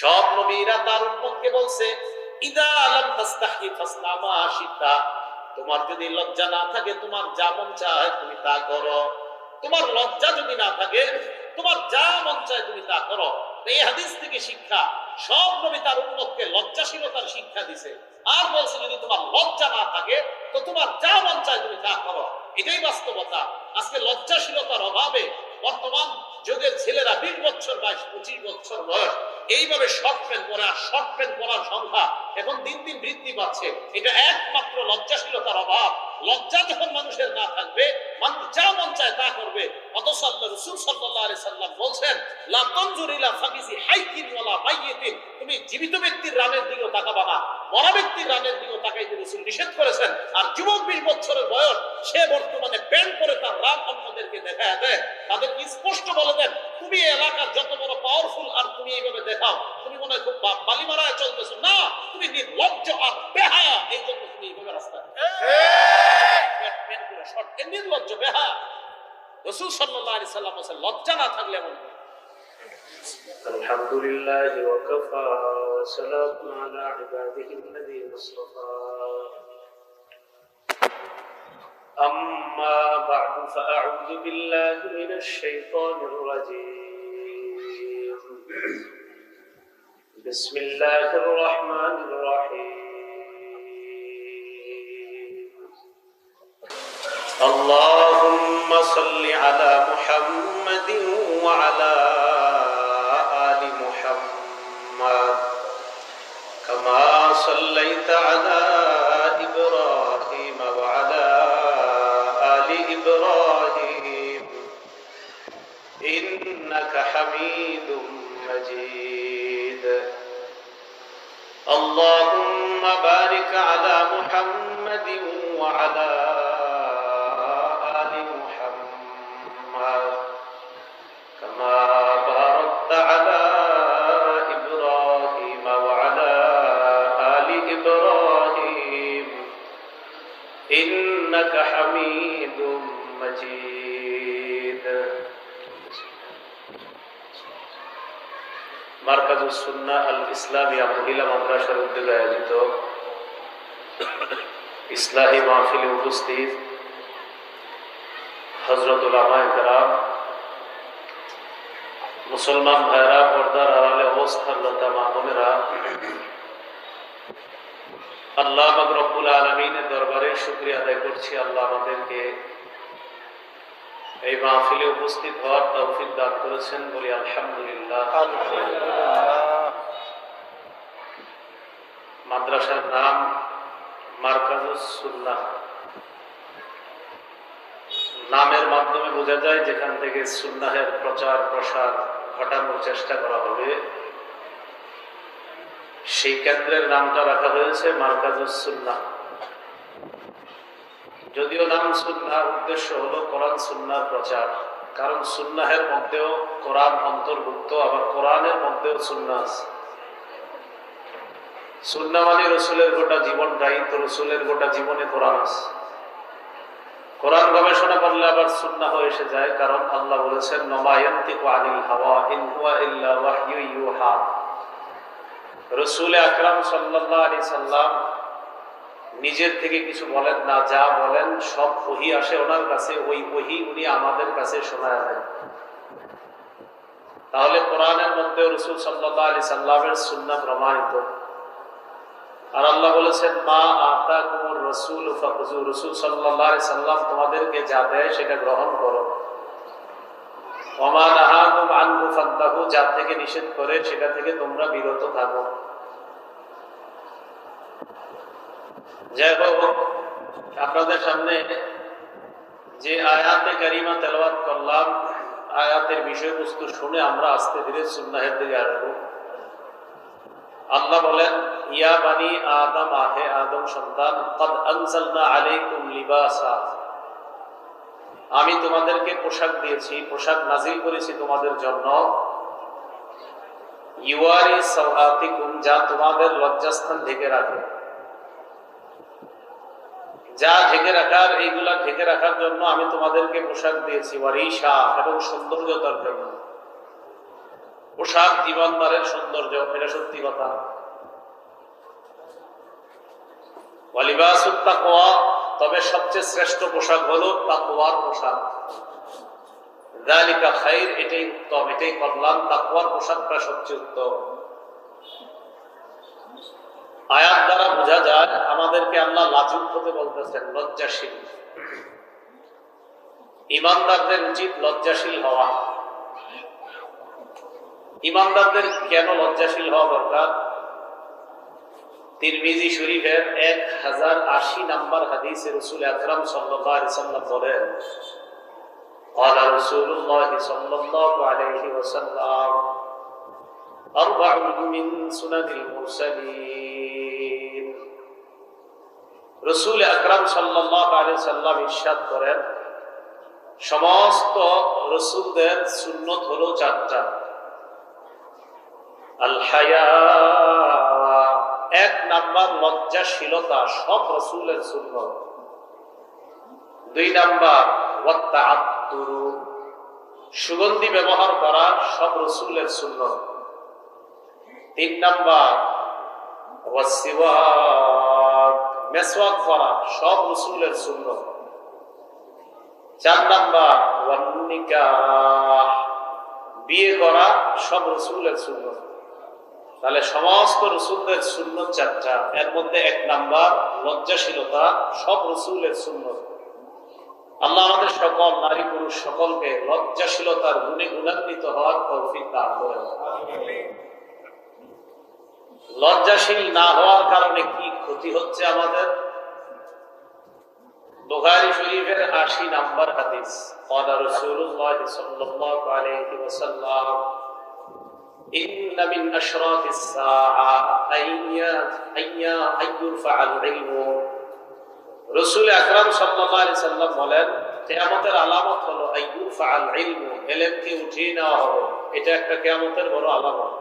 সব নবীরা তার উম্মতকে বলছে, ইদা লাম তাস্তাহি ফাসনা মা শিতা, তোমার যদি লজ্জা না থাকে তোমার যা মন চায় তুমি তা করো। তোমার লজ্জা যদি না থাকে তোমার যা মন চায় তুমি তা করো। এই হাদিস থেকে শিক্ষা, সব নবী তার উম্মতকে লজ্জাশীলতার শিক্ষা দিছে। আর বলছে যদি তোমার লজ্জা না থাকে তো তোমার যা মন চায় তুমি তা করো। এটাই বাস্তবতা। আজকে লজ্জাশীলতার অভাবে বর্তমান যুগের ছেলেরা 20 বছর বয়স, 25 বছর বয়স এইভাবে শর্ট প্যান্ট পরে, আর শর্ট প্যান্ট পরার সংখ্যা এখন দিন দিন বৃদ্ধি পাচ্ছে। এটা একমাত্র লজ্জাশীলতার অভাব। লজ্জা যখন মানুষের না থাকবে, মানুষ যা মন চায় তা করবে। অথচ আল্লাহ রাসূল সাল্লাল্লাহু আলাইহি সাল্লাম বলছেন, লা তানজুর ইলা ফাকিজি হাইয়িন ওয়ালা মাইয়িতিন, তুমি জীবিত ব্যক্তির রানের দিকেও তাকাবা না, মরা ব্যক্তির রানের দিকেও তাকাইতে রাসূল নিষেধ করেছেন। আর যুবক 20 বছরের বয়স, সে বর্তমানে প্যান্ট পরে তার রান অন্যদেরকে দেখায় দেয়। তাদেরকে স্পষ্ট বলে দেন, তুমি এই এলাকার যত বড় পাওয়ারফুল আর তুমি এইভাবে দেখাও, তুমি মনে হয় খুব বালি মারায় চলতেছো না, তুমি নির্লজ্জ আর বেহায়া, এই জন্য তুমি এইভাবে রাস্তায় নির্লজ্জ বেহায়া। রাসূল সাল্লাল্লাহু আলাইহি সাল্লাম বলেছেন, লজ্জা না থাকলে এমন। আলহামদুলিল্লাহ ওয়া কাফা ওয়া সালামুন আলা ইবাদিহি আল্লাযীনা ইসতাফা। أما بعد فأعوذ بالله من الشيطان الرجيم. بسم الله الرحمن الرحيم. اللهم صل على محمد وعلى آل محمد كما صليت على إبراهيم وعلى إبراهيم إنك حميد مجيد. اللهم بارك على محمد وعلى آل محمد كما باركت على إبراهيم وعلى آل إبراهيم إنك حميد مجيد. মারকাজুস সুন্নাহ আল ইসলামিয়া মহিলা মাদ্রাসার উদ্যোগে আয়োজিত ইসলাহি মাহফিলে উপস্থিত হযরত উলামায়ে কেরাম, মুসলমান ভাইরা, পর্দার আড়ালে অবস্থানরত মা বোনেরা, আল্লাহ পাক রব্বুল আলামিনের দরবারে শুকরিয়া আদায় করছি। আল্লাহ আমাদেরকে এই মাহফিলে উপস্থিত হওয়ার তৌফিক দান করেছেন, বলি আলহামদুলিল্লাহ। মাদ্রাসার নাম মারকাজুস সুন্নাহ। নামের মাধ্যমে বোঝা যায় যেখান থেকে সুন্নাহের প্রচার প্রসার ঘটানোর চেষ্টা করা হবে, সেই কেন্দ্রের নামটা রাখা হয়েছে মারকাজুস সুন্নাহ। যদিও নাম সুন্নাহ, উদ্দেশ্য হলো কোরআন সুন্নাহর প্রচার। কারণ সুন্নাহের মধ্যেও কোরআন অন্তর্ভুক্ত, আবার কোরআনের মধ্যেও সুন্নাহ আছে। সুন্নাহ মানে রসুলের গোটা জীবনটাই, তো রসুলের গোটা জীবনে কোরআন আছে। কোরআন গবেষণা করলে আবার সুন্নাহ এসে যায়, কারণ আল্লাহ বলেছেন, মা ইয়ানতিকু আনিল হাওয়া ইন হুয়া ইল্লা ওয়াহয়ু ইউহা। রাসূল আকরাম সাল্লাল্লাহু আলাইহি সাল্লাম নিজের থেকে কিছু বলেন না, যা বলেন সব ওহী আসে ওনার কাছে, ওই ওহী উনি আমাদের কাছে শোনায় দেন। তাহলে কোরআনের মধ্যে রাসূল সাল্লাল্লাহু আলাইহি সাল্লামের সুন্নাহ প্রমাণিত। আর আল্লাহ বলেছেন, মা আতাকুমুর রাসূল ফাখুযু, রাসূল সাল্লাল্লাহু আলাইহি সাল্লাম তোমাদেরকে যা দেয় সেটা গ্রহণ করো। ওয়া মা নাহাকুম আনহু ফান্তাহু, যা থেকে নিষেধ করে সেটা থেকে তোমরা বিরত থাকো। যাই হোক, আপনাদের সামনে যে আয়াতে কারিমা তেলাওয়াত করলাম, আয়াতের বিষয়বস্তু শুনে আমরা আস্তে ধীরে সুন্নাহের দিকে আসবো। আল্লাহ বলেন, ইয়া বানি আদম, আহে আদম সন্তান, ক্বাদ আনজালনা আলাইকুম লিবাসা, আমি তোমাদেরকে পোশাক দিয়েছি, পোশাক নাজিল করেছি তোমাদের জন্য। ইউয়ারি সাওআতিকুম, যা তোমাদের লজ্জাস্থান ঢেকে রাখে। যা ঢেকে রাখার, এইগুলা ঢেকে রাখার জন্য আমি তোমাদেরকে পোশাক দিয়েছি। ওয়ারিশা, এবং সৌন্দর্যতার জন্য। পোশাক ইমানদারের সৌন্দর্য, এটা সত্যি কথা। ওয়ালিবাসুত তাকওয়া, তবে সবচেয়ে শ্রেষ্ঠ পোশাক হলো তাকওয়ার পোশাক। যালিকা খাইর, এটাই উত্তম, এটাই কল্যাণ। তাকওয়ার পোশাকটা সবচেয়ে উত্তম। আয়াত দ্বারা বোঝা যায় আমাদেরকে আল্লাহ লাজুক হতে বলতেছেন, লজ্জাশীল। ইমানদারদের উচিত লজ্জাশীল হওয়া। ইমানদারদের কেন লজ্জাশীল হওয়া দরকার? তিরমিজি শরীফের 1080 নম্বর হাদিসে রাসূল আকরাম সাল্লাল্লাহু আলাইহি ওয়াসাল্লাম বলেন, قال رسول الله صلى الله عليه وسلم أربع من سنن المرسلين। রাসূল আকরাম সাল্লাল্লাহু আলাইহি ওয়াসাল্লাম ইরশাদ করেন, সমস্ত রাসূলদের সুন্নাত হলো চারটা। আল হায়া, এক নাম্বার লজ্জাশীলতা, সব রাসূলের সুন্নাত। দুই নাম্বার ওয়াত্তাআত্তুরু, সুগন্ধি ব্যবহার করা, সব রাসূলের সুন্নাত। তিন নাম্বার ওয়াসিওয়াক, মেসওয়াক করা, সব রাসূলের সুন্নাত। চার নাম্বার ওয়ান্নিকাহ, বিয়ে করা, সব রাসূলের সুন্নাত। তাহলে সমস্ত রাসূলদের সুন্নাত চারটা, এর মধ্যে এক নাম্বার লজ্জাশীলতা, সব রাসূলের সুন্নাত। আল্লাহ আমাদের সকল নারী পুরুষ সকলকে লজ্জাশীলতার গুণে গুণান্বিত হওয়ার তৌফিক দান করেন। লজ্জাশীল না হওয়ার কারণে কি ক্ষতি হচ্ছে আমাদের? বুখারী শরীফের 80 নম্বর হাদিস, قال رسول الله صلى الله عليه وسلم إن من أشراط الساعة أن يرفع العلم। রাসূল আকরাম সাল্লাল্লাহু আলাইহি সাল্লাম বলেন, কিয়ামতের আলামত হলো আইয়ুরফা আল ইলমু, ইলমকে উঠিয়ে নেওয়া হবে। এটা একটা কিয়ামতের বড় আলামত।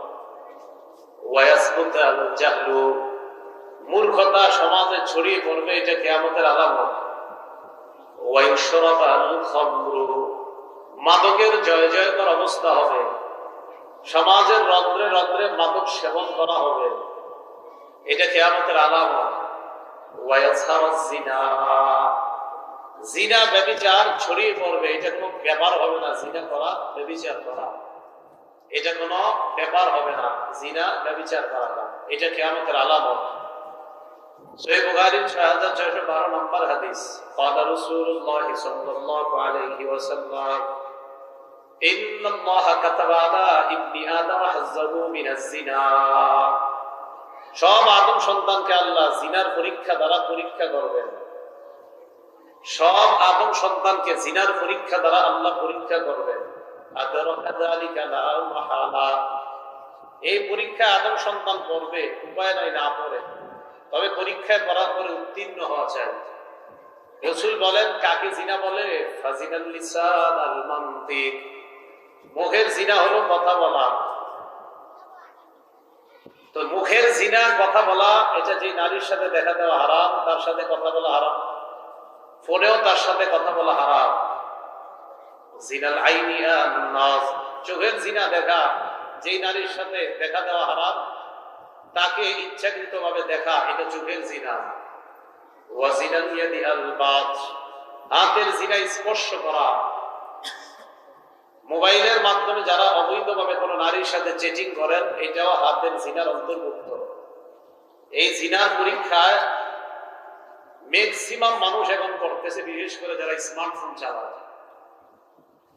ওয়ায়াসবুত আল জাহলু, মূর্খতা সমাজে ছড়িয়ে পড়বে, এটা কিয়ামতের আলামত। ওয়ায়ুশরাব আল খামরু, মাদকের জয় জয়কার অবস্থা হবে। সমাজের রন্ধ্রে রন্ধ্রে মাদক সেবন করা হবে, এটা কিয়ামতের আলামত। জিনা ব্যভিচার ছড়িয়ে পড়বে, এটা কোনো ব্যাপার হবে না। জিনা করা, ব্যভিচার করা, এটা কোনো ব্যাপার হবে না। জিনা ব্যভিচার করা, এটা কিয়ামতের আলামত। সহিহ বুখারীর 6612 নম্বর হাদিস, قال رسول الله صلى الله عليه وسلم إن الله كتب على ابن آدم حظه من الزنا। সব আদম সন্তানকে আল্লাহ জিনার পরীক্ষা দ্বারা পরীক্ষা করবেন। সব আদম সন্তানকে জিনার পরীক্ষা দ্বারা আল্লাহ পরীক্ষা করবেন। এই পরীক্ষা আদম সন্তান করবে, উপায় নাই না পড়ে, তবে পরীক্ষায় করার পরে উত্তীর্ণ হওয়া চাই। রাসূল বলেন, কাকে জিনা বলে? ফাজিনাল লিসান আল মানতিক, মুখের জিনা হলো কথা বলা। তো মুখের জিনা কথা বলা, এটা যে নারীর সাথে দেখা দেওয়া হারাম, তার সাথে কথা বলা হারাম। ফোনেও তার সাথে কথা বলা হারাম। জিনাল আইনি আন-নাজ, চোখের জিনা দেখা, যেই নারীর সাথে দেখা দেওয়া হারাম, তাকে ইচ্ছাকৃতভাবে দেখা, এটা চোখের জিনা। ওয়া জিনাল ইয়াদি আল-বাত, হাতের জিনা স্পর্শ করা। মোবাইলের মাধ্যমে যারা অবৈধভাবে কোনো নারীর সাথে চেটিং করেন, এটাও হাতের জিনার অন্তর্ভুক্ত। এই জিনার পরীক্ষায় ম্যাক্সিমাম মানুষ এখন করতেছে, বিশেষ করে যারা স্মার্টফোন চালায়।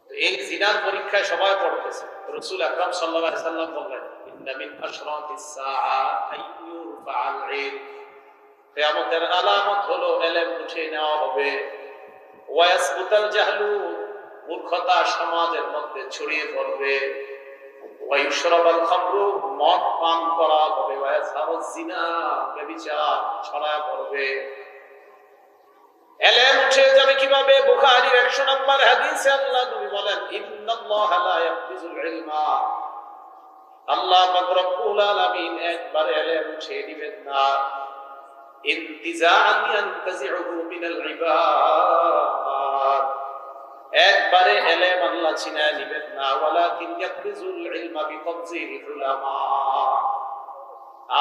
এই জিনার পরীক্ষায় সবাই পড়তেছে। রাসূল আকরাম সাল্লাল্লাহু আলাইহি সাল্লাম বললেন, ইন্না মিন আশরাতিস সাআ আইয়ুরফা আল ইলম, কিয়ামতের আলামত হলো ইলম উঠে নেওয়া হবে। ওয়া ইয়াসবুতাল জাহলু, মূর্খতা সমাজের মধ্যে ছড়িয়ে পড়বে। ওয়া ইউশরাবাল খামরু, মদ পান করা হবে। ওয়া ইয়াসহাবুজ জিনা, ব্যভিচার ছড়ায় পড়বে। ইলম উঠে যাবে কিভাবে? বুখারীর 100 নম্বর হাদিসে আল্লাহ নবী বলেন, ইন্নাল্লাহা লা ইয়াকবিজুল ইলমা, আল্লাহ পাক রব্বুল আলামিন একবার ইলম উঠে দিবেন না, ইনতিজাআন ইয়ানতাজিউহু মিনাল ইবাদ, একবারে এলেম আল্লাহ ছিনায় নিবেন না, ওয়ালাকিন ইয়াকবিজুল ইলমা বিকবজিল উলামা।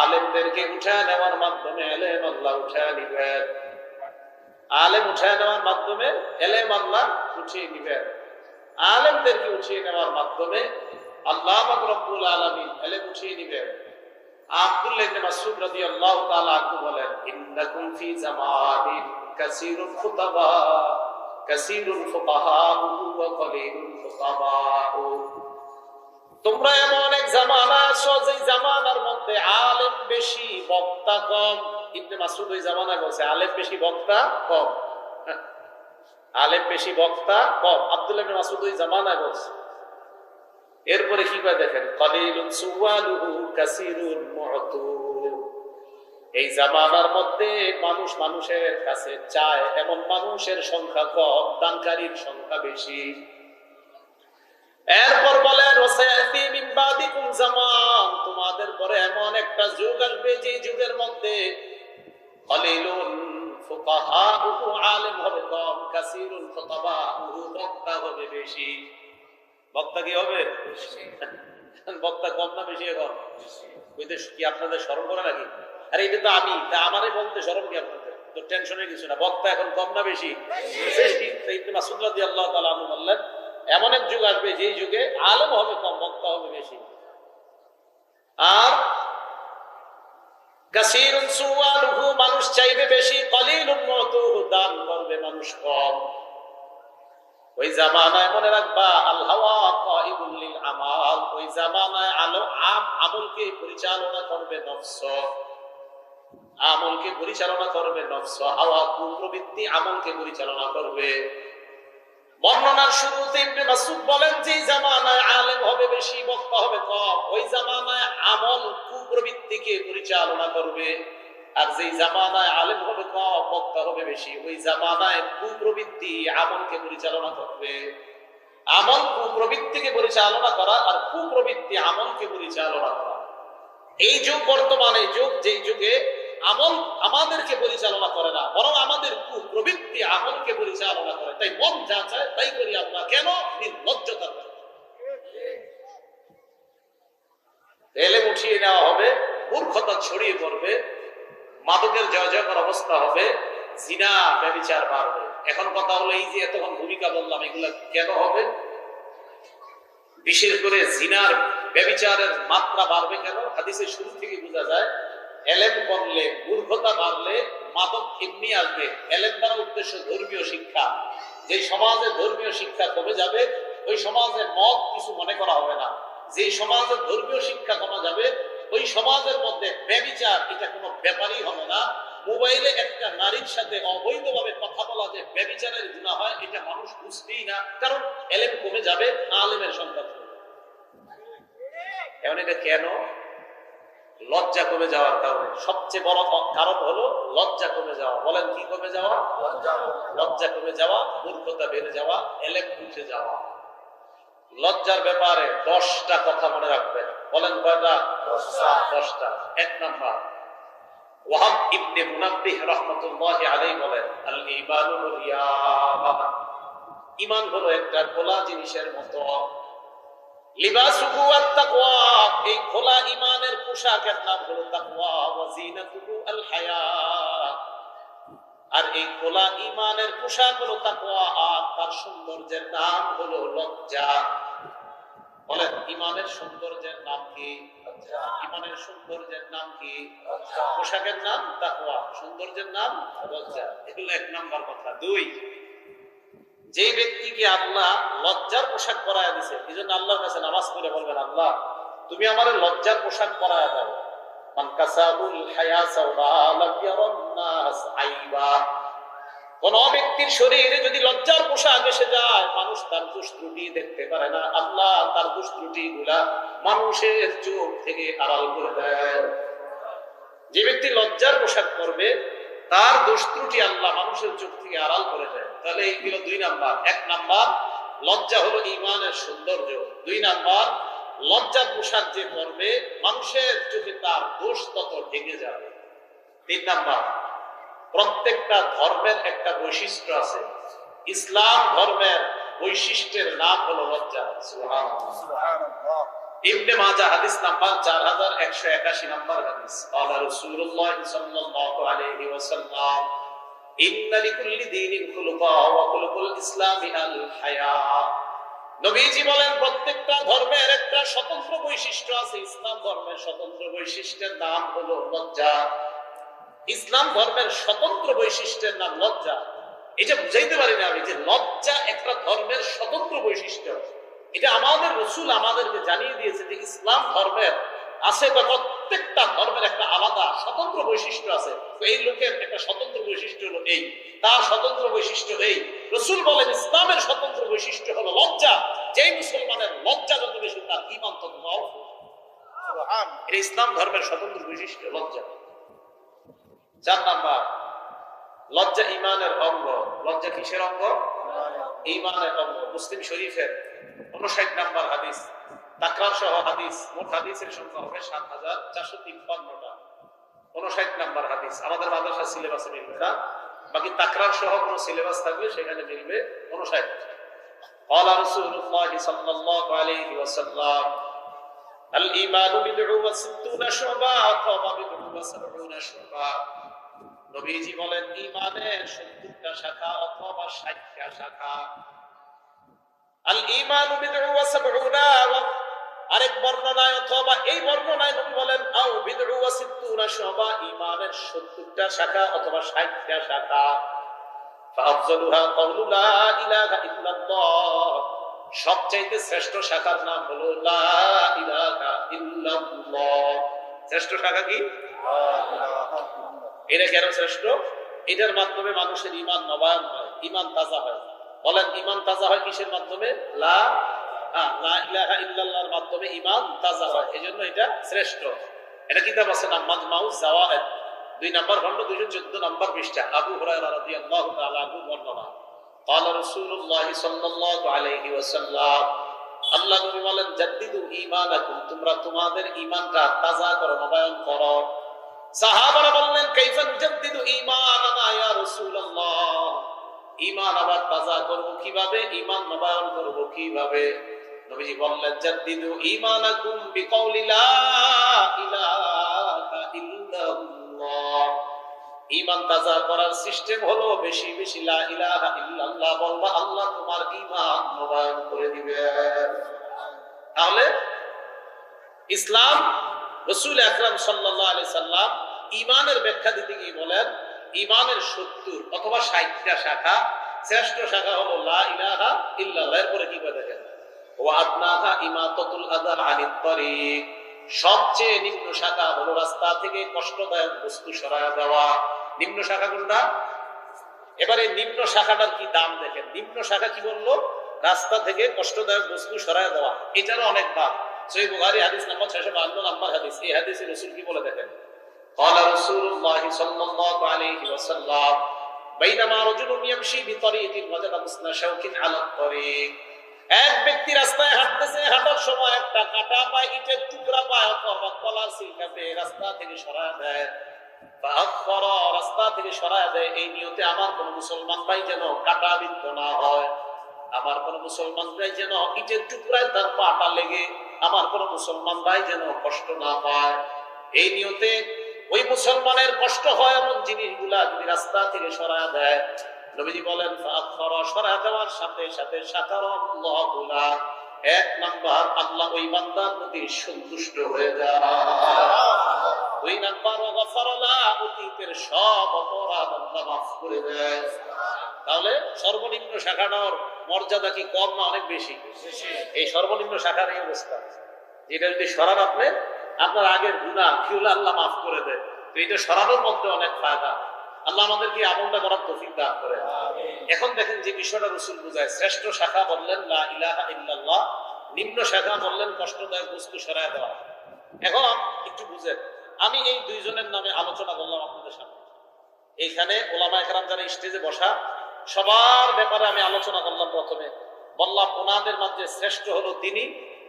আলেমদেরকে উঠায় নেওয়ার মাধ্যমে এলেম আল্লাহ উঠায় নিবেন। আলেম উঠায় নেওয়ার মাধ্যমে এলেম আল্লাহ উঠিয়ে নিবেন। আলেমদেরকে উঠিয়ে নেওয়ার মাধ্যমে আল্লাহ পাক রব্বুল আলামিন এলেম উঠিয়ে নিবেন। আব্দুল্লাহ ইবনে মাসউদ রাদিয়াল্লাহু তাআলা আনহু বলেন, ইন্নাকুম ফি জামানিন কাসীরুল খুতাবা কাসীরুল ফুকাহা ওয়া কলিলুল খুতাবা। তোমরা এমন এক জামানা আছো যে জামানার মধ্যে আলেম বেশি বক্তা কম। ইবনে মাসউদ ওই জামানায় বলছে আলেম বেশি বক্তা কম। আলেম বেশি বক্তা কম, আব্দুল্লাহ ইবনে মাসউদ ওই জামানায় বলছে। এরপরে কি কয় দেখেন, কলিলুন সুওয়ালুহু কাসীরুন মু'তুর। এই জামানার মধ্যে মানুষ মানুষের কাছে চায় এমন মানুষের সংখ্যা কম, দানকারীর সংখ্যা বেশি। এরপর বলেন, ওয়াসায়াতি মিন বাদিকুম জামান, তোমাদের পরে এমন একটা যুগ আসবে যে যুগের মধ্যে কলিলুন ফুকাহাউহু, আলেম হবে কম, কাসীরুন খুতাবাউহু, বক্তা হবে বেশি। বক্তা কি হবে? বক্তা কম না বেশি? এখন ওইদের কি আপনাদের শরম করে নাকি? আরে এটা তো আমি, তা আমারে বলতে শরম কি আপনাদের? তো টেনশনের কিছু না। বক্তা এখন কম না বেশি? ইবনে মাসউদ রাদিয়াল্লাহু তাআলা আনহু বললেন, এমন এক যুগ আসবে যে যুগে আলেম হবে কম, বক্তা হবে বেশি। আর কাসীরুন সুওয়ালুহু, মানুষ চাইবে বেশি, কলিলুন মুতুহু, দান করবে মানুষ কম। ওই জামানায় মনে রাখবা, আল হাওয়া কাইদুল লিল আমাল, ওই জামানায় আমলকে পরিচালনা করবে নফস। আমলকে পরিচালনা করবে নফস, হাওয়া কুপ্রবৃত্তি আমলকে পরিচালনা করবে। বর্ণনার শুরুতে ইবনে মাসউদ বলেন, যে জামানায় আলেম হবে বেশি বক্তা হবে কম, ওই জামানায় আমল কুপ্রবৃত্তিকে পরিচালনা করবে। আর যেই জামানায় আলেম হবে কম বক্তা হবে বেশি, ওই জামানায় কুপ্রবৃত্তি আমলকে পরিচালনা করবে। আমল কুপ্রবৃত্তিকে পরিচালনা করা আর কুপ্রবৃত্তি আমলকে পরিচালনা করা। এই যুগ বর্তমানে যুগ, যেই যুগে আমল আমাদেরকে পরিচালনা করে না, বরং আমাদের কুপ্রবৃত্তি আমলকে পরিচালনা করে। তাই মন যা চায় তাই করি আমরা, কেন? নির্লজ্জতার কারণে। এলেম উঠিয়ে নেওয়া হবে, মূর্খতা ছড়িয়ে পড়বে, মাদকের জয় জয়কার অবস্থা হবে, জিনা ব্যভিচার বাড়বে। এখন কথা হলো, এই যে এতক্ষণ ভূমিকা বললাম, এগুলা কেন হবে? বিশেষ করে জিনার ব্যভিচারের মাত্রা বাড়বে কেন? হাদিসের শুরু থেকে বোঝা যায়, এলেম করলে, মূর্খতা বাড়লে মাদক এমনি আসবে। এলেম দ্বারা উদ্দেশ্য ধর্মীয় শিক্ষা। যে সমাজে ধর্মীয় শিক্ষা কমে যাবে, ওই সমাজে মদ কিছু মনে করা হবে না। যে সমাজে ধর্মীয় শিক্ষা কমে যাবে, ওই সমাজের মধ্যে ব্যভিচার এটা কোনো ব্যাপারই হবে না। মোবাইলে একটা নারীর সাথে অবৈধভাবে কথা বলা যে ব্যভিচারের গুনাহ হয়, এটা মানুষ বুঝবেই না, কারণ এলেম কমে যাবে, আলেমের সংখ্যা কমে যাবে। এখন এটা কেন? লজ্জা কমে যাওয়ার কারণে। সবচেয়ে বড় কারণ হলো লজ্জা কমে যাওয়া। বলেন কি কমে যাওয়া? লজ্জা কমে যাওয়া, মূর্খতা বেড়ে যাওয়া, এলেম উঠে যাওয়া। লজ্জার ব্যাপারে 10টা কথা মনে রাখবেন। বলেন কয়টা? 10টা। 1 নাম্বার, ওয়াহাব ইবনে মুনাব্বিহ রাহমাতুল্লাহি আলাইহি বলেন, আল ঈমানু রিয়া, ঈমান হলো একটা খোলা জিনিসের মতো। লিবাসুহু আত-তাকওয়া, এই খোলা ঈমানের পোশাকের নাম হলো তাকওয়া। ওয়া জিনাতুহু আল হায়া, আর এই খোলা ঈমানের পোশাক হলো তাকওয়া, আর তার সৌন্দর্যের নাম হলো লজ্জা। বলেন, ঈমানের সৌন্দর্যের নাম কি? লজ্জা। ঈমানের সৌন্দর্যের নাম কি? লজ্জা। পোশাকের নাম তাকওয়া, সৌন্দর্যের নাম লজ্জা। এগুলো 1 নাম্বার কথা। 2, যে ব্যক্তিকে আল্লাহ লজ্জার পোশাক পরায়া দিয়েছে, এই জন্য আল্লাহর কাছে নামাজ পড়ে বলবেন, আল্লাহ তুমি আমার লজ্জার পোশাক পরায়া দাও। মান কাসাবুল হায়া সাওবা লাম ইয়ারান নাস আইবা। কোন ব্যক্তির শরীরে যদি লজ্জার পোশাক এসে যায়, মানুষ তার দোষ ত্রুটি দেখতে পারে না, আল্লাহ তার দোষ ত্রুটি গুলা মানুষের চোখ থেকে আড়াল করে দেয়। যে ব্যক্তি লজ্জার পোশাক পরবে, তার দোষ ত্রুটি আল্লাহ মানুষের চোখ থেকে আড়াল করে দেয়। তাহলে এইগুলো 2 নাম্বার। 1 নাম্বার, লজ্জা হলো ঈমানের সৌন্দর্য। 2 নাম্বার, লজ্জার পোশাক যে পরবে, মানুষের চোখে তার দোষ তত ঢেকে যাবে। 3 নাম্বার, প্রত্যেকটা ধর্মের একটা বৈশিষ্ট্য আছে। ইসলাম ধর্মের বৈশিষ্ট্যের নাম হলো লজ্জা। সুবহানাল্লাহ। ইবনে মাজাহ হাদিস নাম্বার 4181 নম্বর হাদিস। ক্বালা রাসূলুল্লাহ সাল্লাল্লাহু আলাইহি ওয়াসাল্লাম ইন্না লিকুল্লি দীনিন খুলুকা ওয়া খুলুকুল ইসলামি আল হায়া। নবীজি বলেন প্রত্যেকটা ধর্মের একটা স্বতন্ত্র বৈশিষ্ট্য আছে। ইসলাম ধর্মের স্বতন্ত্র বৈশিষ্ট্যের নাম হলো লজ্জা। ইসলাম ধর্মের স্বতন্ত্র বৈশিষ্ট্যের নাম লজ্জা। এটা বুঝাইতে পারি না আমি যে লজ্জা একটা ধর্মের স্বতন্ত্র বৈশিষ্ট্য। এটা আমাদের রাসূল আমাদেরকে জানিয়ে দিয়েছে যে ইসলাম ধর্মের আছে, বা প্রত্যেকটা ধর্মের একটা আলাদা স্বতন্ত্র বৈশিষ্ট্য আছে। তো এই লোকের একটা স্বতন্ত্র বৈশিষ্ট্য হলো এই, তার স্বতন্ত্র বৈশিষ্ট্য এই। রাসূল বলেন ইসলামের স্বতন্ত্র বৈশিষ্ট্য হলো লজ্জা। যেই মুসলমানের লজ্জা যত বেশি তার ঈমান তত বড়। সুবহান। এটা ইসলাম ধর্মের স্বতন্ত্র বৈশিষ্ট্য লজ্জা। 4 নাম্বার, লজ্জা ঈমানের অঙ্গ। লজ্জা কিসের অঙ্গ? ঈমানের অঙ্গ। মুসলিম শরীফের 59 নাম্বার হাদিস, তাকরার সহ হাদিস। মোট হাদিসের সংখ্যা হবে 7453টা। 59 নাম্বার হাদিস। আমাদের মাদ্রাসা সিলেবাসে মিলবে না, বাকি তাকরার সহ কোন সিলেবাস থাকলে সেখানে মিলবে 59। قال رسول الله صلى الله عليه وسلم الإيمان بضع وستون شعبة وبضع وسبعون شعبة। নবীজি বলেন ঈমানের 70টা শাখা অথবা 60টা শাখা। আল ঈমানু বিদউ ওয়া সাবউনা। আরেক বর্ণনায় অথবা এই বর্ণনায় নবী বলেন আও বিদউ ওয়া সিত্তুনা শুবা, ঈমানের 70টা শাখা অথবা 60টা শাখা। ফাআফযালুহা কাউলু লা ইলাহা ইল্লাল্লাহ। সবচেয়ে শ্রেষ্ঠ শাখার নাম হলো লা ইলাহা ইল্লাল্লাহ। শ্রেষ্ঠ শাখা কি? লা ইলাহা। এটা কেন শ্রেষ্ঠ? এটার মাধ্যমে মানুষের ঈমান নবায়ন হয়, ঈমান তাজা হয়। বলেন ঈমান তাজা হয় কিসের মাধ্যমে? লা ইলাহা ইল্লাল্লাহর মাধ্যমে ঈমান তাজা হয়। এজন্য এটা শ্রেষ্ঠ। এটা কিতাব আছে নাম মাজমাউজ যাওয়ায়েদ, 2 নম্বর খণ্ড 214 নম্বর পৃষ্ঠা। আবু হুরায়রা রাদিয়াল্লাহু তাআলা আনহু বর্ণনা। قال رسول الله صلى الله عليه وسلم আল্লাহ নবী বলেন জাদ্দিদু ঈমানাকুম, তোমরা তোমাদের ঈমানটা তাজা করো, নবায়ন করো। সাহাবারা বললেন কাইফা নুজাদ্দিদু ঈমানানা ইয়া রাসূলুল্লাহ, ঈমান আবার তাজা করব কিভাবে, ঈমান নবায়ন করব কিভাবে? নবীজি বললেন জাদ্দিদু ঈমানাকুম বিকাউলি লা ইলাহা ইল্লাল্লাহ। ঈমান তাজা করার সিস্টেম হলো বেশি বেশি লা ইলাহা ইল্লাল্লাহ বলবা, আল্লাহ তোমার ঈমান নবায়ন করে দিবেন। তাহলে ইসলাম রাসূল আকরাম সাল্লাল্লাহু আলাইহি সাল্লাম ঈমানের ব্যাখ্যা দিতে গিয়ে বলেন ঈমানের 70 অথবা 60টা শাখা। শ্রেষ্ঠ শাখা হলো লা ইলাহা ইল্লাল্লাহ। এরপরে কি করে দেখেন, ওয়া আদনাহা ইমাতাতুল আযা আনিত তরিক। সবচেয়ে নিম্ন শাখা হলো রাস্তা থেকে কষ্টদায়ক বস্তু সরায় দেওয়া। নিম্ন শাখা কোনটা? এবারে নিম্ন শাখাটার কি দাম দেখেন। নিম্ন শাখা কি বললো? রাস্তা থেকে কষ্টদায়ক বস্তু সরায় দেওয়া। এটারও অনেক দাম। সহিহ বুখারী হাদিস নাম্বার 652 নম্বর হাদিস। এই হাদিসে রাসূল কি বলে দেখেন, قال رسول الله صلى الله عليه وسلم بينما رجل يمشي بطريق وجد غصن شوك على الطريق। এক ব্যক্তি রাস্তায় হাঁটতেছে, হাঁটার সময় একটা কাঁটা পায়, ইটের টুকরা পায় অথবা কলার ছিলকা পেয়ে রাস্তা থেকে সরায় দেয়। রাস্তা থেকে সরায় দেয় এই নিয়তে আমার কোন মুসলমান ভাই যেন কাঁটাবিদ্ধ না হয়, আমার কোন মুসলমান ভাই যেন ইটের টুকরায় তার পাটা লেগে আমার কোন মুসলমান ভাই যেন কষ্ট না পায়। এই নিয়তে ওই মুসলমানের কষ্ট হয় এমন জিনিসগুলা যদি রাস্তা থেকে সরায় দেয়, নবীজি বলেন সরায় দেওয়ার সাথে সাথে শাকারাল্লাহু লা, 1 নাম্বার আল্লাহ ওই বান্দার প্রতি সন্তুষ্ট হয়ে যায়। 2 নাম্বার ওয়াগফার লা, অতীতের সব অপরাধ আল্লাহ মাফ করে দেয়। তাহলে সর্বনিম্ন শাখাটার মর্যাদা কি কম না অনেক বেশি? এই সর্বনিম্ন শাখার এই অবস্থা, যেটা যদি সরান আপনি আপনার আগের গুনাহ কিউলা আল্লাহ মাফ করে দেয়। তো এটা সরানোর মধ্যে অনেক ফায়দা। আল্লাহ আমাদেরকে আমলটা করার তৌফিক দান করে। এখন দেখেন যে বিষয়টা রাসূল বুঝায়, শ্রেষ্ঠ শাখা বললেন লা ইলাহা ইল্লাল্লাহ, নিম্ন শাখা বললেন কষ্টদায়ক বস্তু সরায় দেওয়া। এখন একটু বুঝেন, আমি এই দুইজনের নামে আলোচনা করলাম আপনাদের সামনে। এইখানে ওলামায়ে কেরাম যারা স্টেজে বসা সবার ব্যাপারে আমি আলোচনা করলাম। প্রথমে বললাম ওনাদের মাঝে শ্রেষ্ঠ হলো তিনি,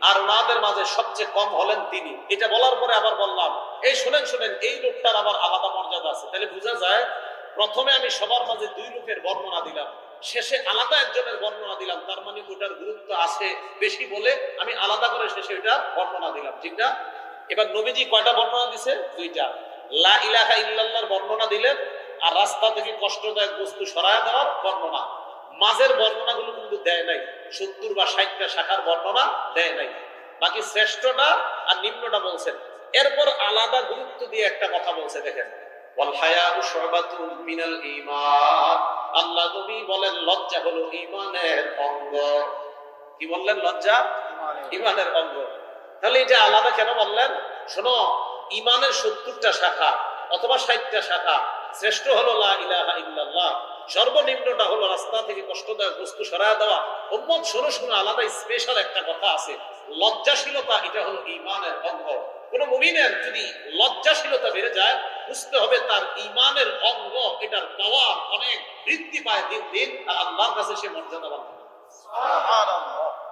আর ওনাদের মাঝে সবচেয়ে কম হলেন তিনি। এটা বলার পরে আবার বললাম এই শুনেন এই লোকটার আবার আলাদা মর্যাদা আছে। তাহলে বোঝা যায় প্রথমে আমি সবার মাঝে দুই লোকের বর্ণনা দিলাম, শেষে আলাদা একজনের বর্ণনা দিলাম, তার মানে ওটার গুরুত্ব আছে বেশি বলে আমি আলাদা করে শেষে ওইটা বর্ণনা দিলাম, ঠিক না? এবার নবীজি কয়টা বর্ণনা দিছে? দুইটা। লা ইলাহা ইল্লাল্লাহর বর্ণনা দিলেন, আর রাস্তা থেকে কষ্টদায়ক বস্তু সরায় দেওয়ার বর্ণনা। মাঝের বর্ণনাগুলো কিন্তু দেয় নাই, 70 বা 60টা শাখার বর্ণনা দেয় নাই, বাকি শ্রেষ্ঠটা আর নিম্নটা বলছেন। এরপর আলাদা গুরুত্ব দিয়ে একটা কথা বলছে, দেখেন, ওয়াল হায়াউ শুবাতুন মিনাল ঈমান। আল্লাহ নবী বলেন লজ্জা হলো ঈমানের অঙ্গ। কি বললেন? লজ্জা ঈমানের অঙ্গ। তাহলে এটা আলাদা কেন বললেন? শোনো, ঈমানের 70টা শাখা অথবা 60টা শাখা, শ্রেষ্ঠ হলো লা ইলাহা ইল্লাল্লাহ, সর্বনিম্নটা হলো রাস্তা থেকে কষ্টদায়ক বস্তু সরায় দেওয়া। উম্মত শোনো শোনো, আলাদা স্পেশাল একটা কথা আছে, লজ্জাশীলতা এটা হলো ঈমানের অঙ্গ। কোন মুমিনের যদি লজ্জাশীলতা বেড়ে যায়, বুঝতে হবে তার ঈমানের অঙ্গ, এটার পাওয়ার অনেক বৃদ্ধি পায় দিন দিন, আর আল্লাহর কাছে সে মর্যাদাবান।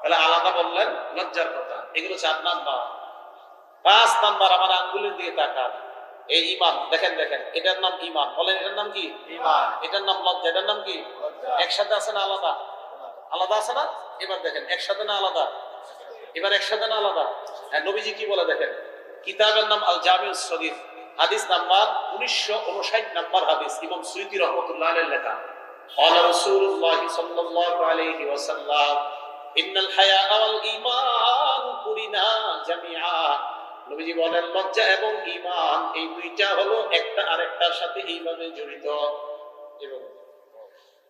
তাহলে আলাদা বললেন লজ্জার কথা। এগুলো 4 নাম্বার। 5 নাম্বার, আমার আঙ্গুলের দিয়ে তাকান, এই ঈমান দেখেন, দেখেন, এটার নাম ঈমান। বলেন এটার নাম কি? ঈমান। এটার নাম লজ্জা। এটার নাম কি? একসাথে আছে না আলাদা? আলাদা আছে না? এবার দেখেন, একসাথে না আলাদা? এবার একসাথে না আলাদা? হ্যাঁ, নবীজি কি বলে দেখেন, কিতাবের নাম আল জামিউস সগীর, হাদিস নাম্বার 1959 নাম্বার হাদিস, ইমাম সুয়ুতী রাহমাতুল্লাহ আলাইহি লেখা। ক্বালা রাসূলুল্লাহ সাল্লাল্লাহু আলাইহি ওয়াসাল্লাম ইন্নাল হায়া ওয়াল ঈমান কুরিনা জামিআ। নবীজি বলেন লজ্জা এবং ঈমান এই দুইটা হলো একটা আরেকটার সাথে এইভাবে জড়িত। এবং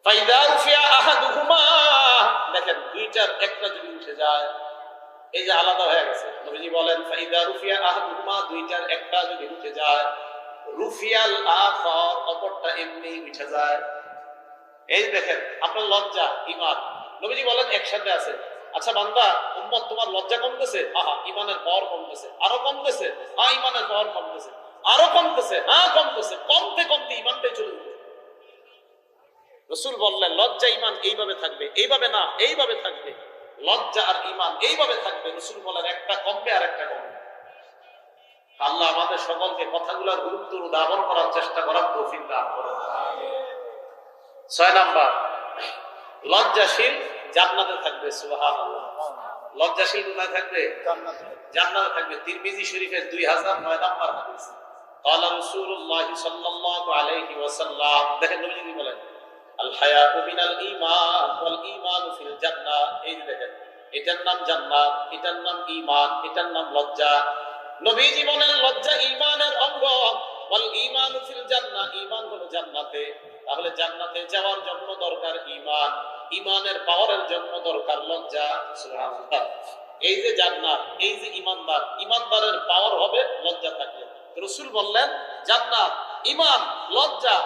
ফাইদা রুফিয়া আহাদুহুমা, দেখেন দুইটার একটা যদি উঠে যায়, এই যে আলাদা হয়ে গেছে। নবীজি বলেন ফাইদা রুফিয়া আহাদুহুমা, দুইটার একটা যদি উঠে যায়, রুফিয়াল আখার, অপরটা এমনি উঠে যায়। এই দেখেন, আপনার লজ্জা ঈমান, নবীজি বলেন একসাথে আছে। আচ্ছা বান্দা, উম্মত তোমার লজ্জা কমতেছে, আহা ঈমানের পাওয়ার কমতেছে, আরো কমতেছে, হ্যাঁ ঈমানের পাওয়ার কমতেছে, আরো কমতেছে, হ্যাঁ কমতেছে, কমতে কমতে ঈমানটাই চলে যাবে। রাসূল বললেন লজ্জা ঈমান এইভাবে থাকবে, এইভাবে না, এইভাবে থাকবে। লজ্জা আর ঈমান এইভাবে থাকবে। রাসূল বলেন একটা কমবে আর একটা কমবে। আল্লাহ আমাদের সকলকে কথাগুলোর গুরুত্ব উদ্ধাবন করার চেষ্টা করার তৌফিক দান করুন। 6 নাম্বার, লজ্জাশীল জান্নাতে থাকবে। সুবহানাল্লাহ। লজ্জাশীল কোথায় থাকবে? জান্নাতে থাকবে। তিরমিজি শরীফের 2009 নাম্বার হাদিস। ক্বালা রাসূলুল্লাহ সাল্লাল্লাহু আলাইহি ওয়াসাল্লাম, দেখেন নবীজি কি বলেন, আল হায়াউ মিনাল ঈমান ওয়াল ঈমানু ফিল জান্নাহ। এই যে দেখেন, এটার নাম জান্নাত, এটার নাম ঈমান, এটার নাম লজ্জা। নবীজি বলেন লজ্জা ঈমানের অঙ্গ, ওয়াল ঈমানু ফিল জান্নাহ, ঈমান হলো জান্নাতে। তাহলে জান্নাতে যাওয়ার জন্য দরকার ঈমান, ঈমানের পাওয়ারের জন্য দরকার লজ্জা। সুবহানাল্লাহ। এই যে জান্নাত, এই যে ঈমানদার, ঈমানদারের পাওয়ার হবে লজ্জা থাকলে। রাসূল বললেন জান্নাত, ঈমান, লজ্জা।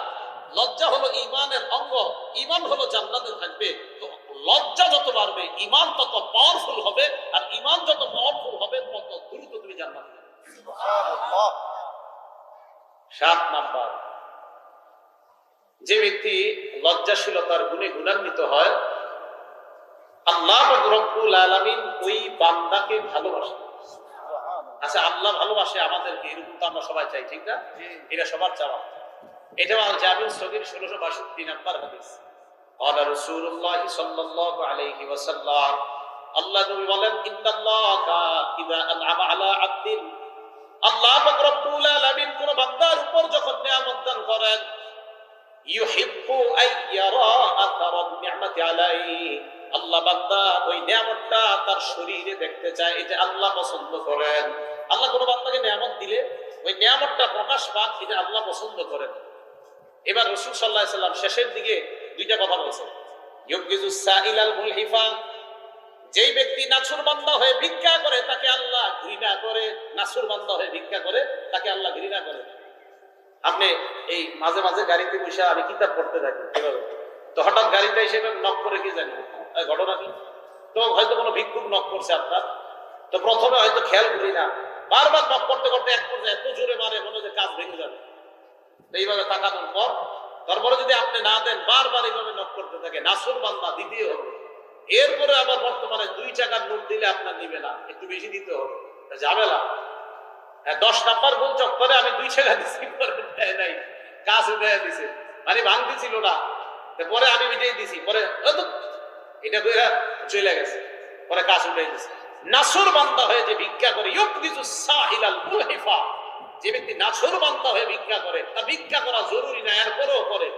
লজ্জা হলো ঈমানের অঙ্গ, ঈমান হলো জান্নাতে থাকবে। তো লজ্জা যত বাড়বে ঈমান তত পাওয়ারফুল হবে, আর ঈমান যত পাওয়ারফুল হবে তত দ্রুত তুমি জান্নাতে যাবে। সুবহানাল্লাহ। 7 নাম্বার, যে ব্যক্তি লজ্জাশীলতার গুণে গুণান্বিত হয়, আল্লাহ রব্বুল আলামিন ওই বান্দাকে ভালোবাসে। আচ্ছা, আল্লাহ ভালোবাসে আমাদেরকে, এরকম তো আমরা সবাই চাই, ঠিক না? এটা সবার চাওয়া। এটাও আল জামিউস সগীর 1662 নাম্বার হাদিস। ক্বালা রাসূলুল্লাহ সাল্লাল্লাহু আলাইহি ওয়াসাল্লাম, আল্লাহ নবী বলেন ইন্নাল্লাহা ইযা আনআমা আলা আবদিন, আল্লাহ রব্বুল আলামিন কোন বান্দার উপর যখন নিয়ামত দান করেন, ইউহিব্বু আইয়ারা আথারান নি'মাতি আলাইহি, আল্লাহ বান্দা ওই নিয়ামতটা তার শরীরে দেখতে চায়, এটা আল্লাহ পছন্দ করেন। আল্লাহ কোন বান্দাকে নিয়ামত দিলে ওই নিয়ামতটা প্রকাশ পাক, এটা আল্লাহ পছন্দ করেন। এবার রাসূল সাল্লাল্লাহু আলাইহি সাল্লাম শেষের দিকে দুইটা কথা বলেছেন, ইউগিজুস সাইলাল মুলহিফা, যেই ব্যক্তি নাছুরবান্দা হয়ে ভিক্ষা করে তাকে আল্লাহ ঘৃণা করে, নাছুরবান্দা হয়ে ভিক্ষা করে তাকে আল্লাহ ঘৃণা করে। আপনি এই মাঝে মাঝে গাড়িতে বসে আমি কিতাব পড়তে থাকি, তো হঠাৎ গাড়িতে এসে নক করে কি জানি ঘটনা কি, তো হয়তো কোনো ভিক্ষুক নক করছে আপনার, তো প্রথমে হয়তো খেয়াল করি না, বারবার নক করতে করতে এক পর্যায়ে এত জোরে মারে মনে হয় কাজ ভেঙে যাবে। এইভাবে তাকানোর পর তারপরে যদি আপনি না দেন, বারবার এইভাবে নক করতে থাকে, নাছুরবান্দা দিতেই হবে। এরপরে আবার বর্তমানে 2 টাকার নোট দিলে আপনার নিবে না, একটু বেশি দিতে হবে, ঝামেলা। 10 নাম্বার গোল চক্করে আমি 2 টাকা দিচ্ছি, নাই কাজ উঠে দিছে, মানে ভাঙতে ছিল না, পরে আমি মিটিয়ে দিছি, পরে এটা কইরা চলে গেছে, পরে কাজ উঠে গেছে। নাসর বান্দা হয়ে যে ভিক্ষা করে, ইউকদিজু সাইলাল মুলহিফা, যে ব্যক্তি নাসর বান্দা হয়ে ভিক্ষা করে, তা ভিক্ষা করা জরুরি না, এরপরেও করে,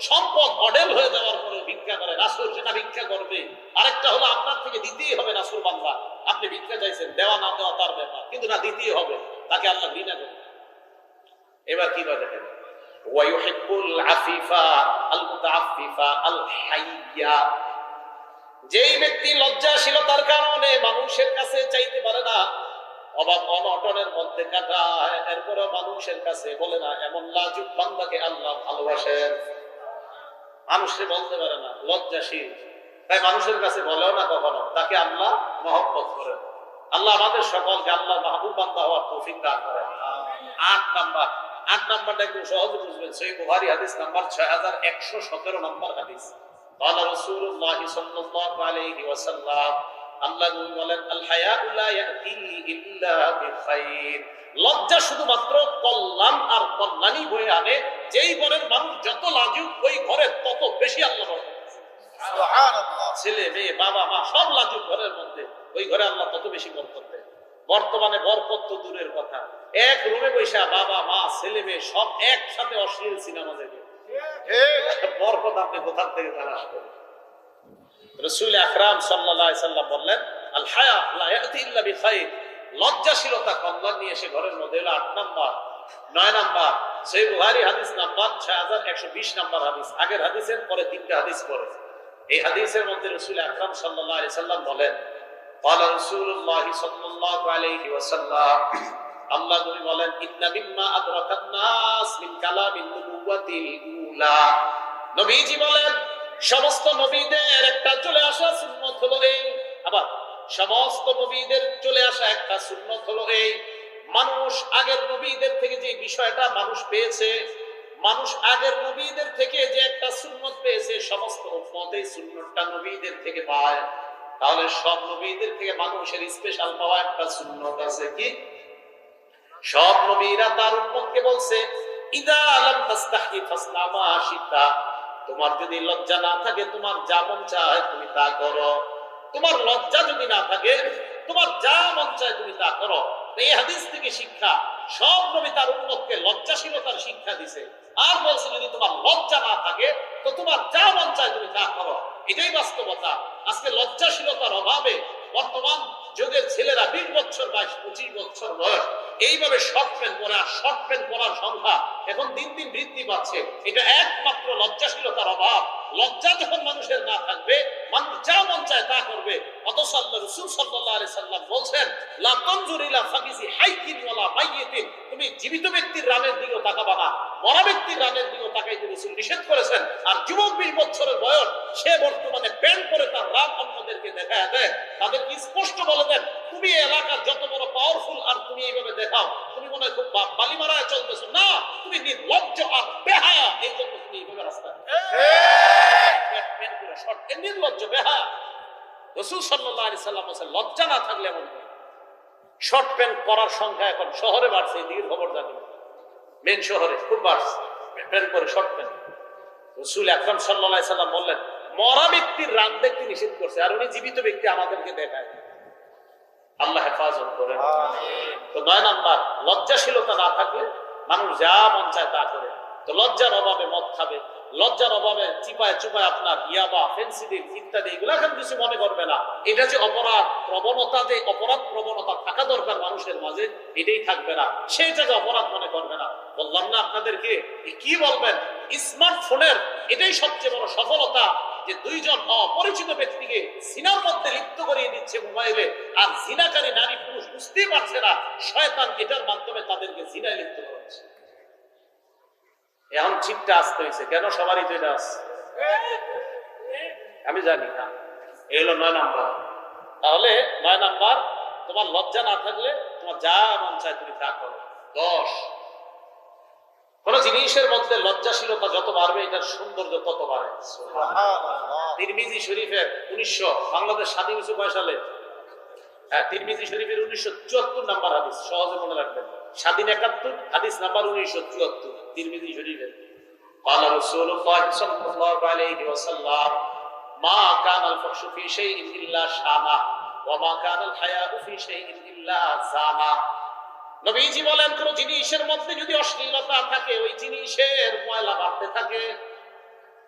সম্পদ অডেল হয়ে যাওয়ার পরেও ভিক্ষা করে, নাসর সেটা ভিক্ষা করবে। আরেকটা হলো আপনার থেকে দিতেই হবে নাসর বান্দা, আপনি ভিক্ষা চাইছেন, দেওয়া না দেওয়া তার ব্যাপার, কিন্তু না দিতেই হবে, তাকে আল্লাহ ঘৃণা করে। এবার কি বলে দেখেন, ওয়ায়ুহিব্বুল আফিফা আল মুতাআফফিফা আল হাইয়্যা, যেই ব্যক্তি লজ্জাশীলতার কারণে মানুষের কাছে চাইতে পারে না, অভাব অনটনের মধ্যে কাটায়, এরপরে মানুষের কাছে বলে না, এমন লাজুক বান্দাকে আল্লাহ ভালোবাসেন। মানুষে বলতে পারে না, লজ্জাশীল, তাই মানুষের কাছে বলেও না কখনো, তাকে আল্লাহ মহব্বত করেন। আল্লাহ আমাদের সকলকে আল্লাহ মাহবুব বান্দা হওয়ার তৌফিক দান করেন। 8 নাম্বারটা একটু সহজে বুঝবেন, সহিহ বুখারী হাদিস নাম্বার 6117 নম্বর হাদিস। قال رسول الله صلى الله عليه وسلم, আল্লাহ নবী বলেন, আল হায়াউ লা ইয়াতি ইল্লা বিখাইর, লজ্জা শুধুমাত্র কল্যাণ আর কল্যাণই বয়ে আনে। যেই ঘরের মানুষ যত লাজুক, ওই ঘরে তত বেশি আল্লাহ বরকত দেন। সুবহানাল্লাহ। ছেলে মেয়ে বাবা মা সব লাজুক ঘরের মধ্যে, ওই ঘরে আল্লাহ তত বেশি বরকত দেন। বর্তমানে বরকত তো দূরের কথা, এক রুমে বৈশা বাবা মা ছেলে মেয়ে সব একসাথে অশ্লীল সিনেমা দেখে, বরকত আপনি কোথা থেকে তালাশ করেন? রাসূল আকরাম সাল্লাল্লাহু আলাইহি সাল্লাম বললেন, আল হায়া লা ইয়াতি ইল্লা বিখাইর, লজ্জাশীলতা কল্যাণ নিয়ে এসে ঘরের মধ্যে। 8 নাম্বার। 9 নাম্বার, সহিহ বুখারী হাদিস নাম্বার 6120 নাম্বার হাদিস, আগের হাদিসের পরে 3টা হাদিস পরে। এই হাদিসের মধ্যে রাসূল আকরাম সাল্লাল্লাহু আলাইহি সাল্লাম বলেন, قال رسول الله صلى الله عليه وسلم, আল্লাহ নবী বলেন, ইন্না মিম্মা আদরাকান নাস মিন কালামিন নুবুওয়াতিল উলা, নবীজি বলেন, সমস্ত নবীদের একটা চলে আসা সুন্নাত হলো এই, আবার সমস্ত নবীদের চলে আসা একটা সুন্নাত হলো এই, মানুষ আগের নবীদের থেকে যে বিষয়টা মানুষ পেয়েছে, মানুষ আগের নবীদের থেকে যে একটা সুন্নাত পেয়েছে, সমস্ত উম্মত এই সুন্নাতটা নবীদের থেকে পায়। তাহলে সব নবীদের থেকে মানুষের স্পেশাল পাওয়া একটা সুন্নাত আছে, কি? সব নবীরা তার উম্মতকে বলছে, ইদা লাম তাস্তাহি ফাসনা মা শিতা, তোমার যদি লজ্জা না থাকে, তোমার যা মন চায় তুমি তা করো। তোমার লজ্জা যদি না থাকে, তোমার যা মন চায় তুমি তা করো। এই হাদিস থেকে শিক্ষা, সব নবী তার উম্মতকে লজ্জাশীলতার শিক্ষা দিছে, আর বলছে যদি তোমার লজ্জা না থাকে, তো তোমার যা মন চায় তুমি তা করো। এটাই বাস্তবতা। আজকে লজ্জাশীলতার অভাবে বর্তমান যুগের ছেলেরা 20 বছর বয়স, 25 বছর বয়স এইভাবে শর্ট প্যান্ট পরে, আর শর্ট প্যান্ট পরার সংখ্যা এখন দিন দিন বৃদ্ধি পাচ্ছে। এটা একমাত্র লজ্জাশীলতার অভাব। লজ্জা যখন মানুষের না থাকবে, মানুষ যা মন চায় তা করবে। অথচ আল্লাহ রাসূল সাল্লাল্লাহু আলাইহি সাল্লাম বলছেন, লা তানজুর ইলা ফাকিজি হাইয়িন ওয়ালা মাইয়িতিন, তুমি জীবিত ব্যক্তির রানের দিকেও তাকাবা না, মরা ব্যক্তির রানের দিকেও তাকাইতে রাসূল নিষেধ করেছেন। আর যুবক 20 বছরের বয়স, সে বর্তমানে প্যান্ট পরে তার রান অন্যদেরকে দেখায় দেয়, তাদেরকে স্পষ্ট বলে দেন, তুমি এই এলাকার যত বড় পাওয়ারফুল, আর তুমি এইভাবে দেখাও, তুমি মনে হয় খুব বালি মারায় চলতেছো, না, তুমি নির্লজ্জ আর বেহায়া, এই জন্য তুমি এইভাবে রাস্তায় নির্লজ্জ বেহায়া। রাসূল সাল্লাল্লাহু আলাইহি সাল্লাম বলেছেন, লজ্জা না থাকলে এমন শর্ট প্যান্ট পরার সংখ্যা এখন শহরে বাড়ছে, এদিকে খবর জানি, মেন শহরে খুব বাড়ছে প্যান্ট পরে, শর্ট প্যান্ট। রাসূল আকরাম সাল্লাল্লাহু আলাইহি সাল্লাম বললেন, মরা ব্যক্তির রান দেখতে নিষেধ করছে, আর উনি জীবিত ব্যক্তি আমাদেরকে দেখায়। আল্লাহ হেফাজত করেন। তো 9 নাম্বার, লজ্জাশীলতা না থাকলে মানুষ যা মন চায় তা করে। তো লজ্জার অভাবে মদ খাবে, লজ্জার অভাবে চিপায় চুপায় আপনার ইয়াবা, ফেন্সিডিল ইত্যাদি, এগুলো এখন কিছু মনে করবে না। এটা যে অপরাধ প্রবণতা, যে অপরাধ প্রবণতা থাকা দরকার মানুষের মাঝে, এটাই থাকবে না, সেইটাকে অপরাধ মনে করবে না। বললাম না আপনাদেরকে, কি বলবেন, স্মার্টফোনের এটাই সবচেয়ে বড় সফলতা, যে 2 জন অপরিচিত ব্যক্তিকে জিনার মধ্যে লিপ্ত করিয়ে দিচ্ছে মোবাইলে, আর জিনাকারী নারী পুরুষ বুঝতেই পারছে না, শয়তান এটার মাধ্যমে তাদেরকে জিনায় লিপ্ত করছে। এখন চিপটা আসতে হয়েছে কেন? সবারই তো এটা আছে, আমি জানি না। এই হলো 9 নাম্বার। তাহলে 9 নাম্বার, তোমার লজ্জা না থাকলে তোমার যা মন চায় তুমি তা করো। 10, কোন জিনিসের মধ্যে লজ্জাশীলতা যত বাড়বে, এটার সৌন্দর্য তত বাড়ে। তিরমিজি শরীফের 1900, বাংলাদেশ স্বাধীন হয়েছে কয় সালে? হ্যাঁ, তিরমিজি শরীফের 1974 নাম্বার হাদিস, সহজে মনে রাখবেন। স্বাধীন 71, হাদিস নাম্বার 1974, তিরমিজি শরীফের। قال رسول الله صلى الله عليه وسلم ما كان الفحش في شيء إلا شانه وما كان الحياء في شيء إلا زانه। নবীজি বলেন কোন জিনিসের মধ্যে যদি অশ্লীলতা থাকে ওই জিনিসের ময়লা বাড়তে থাকে।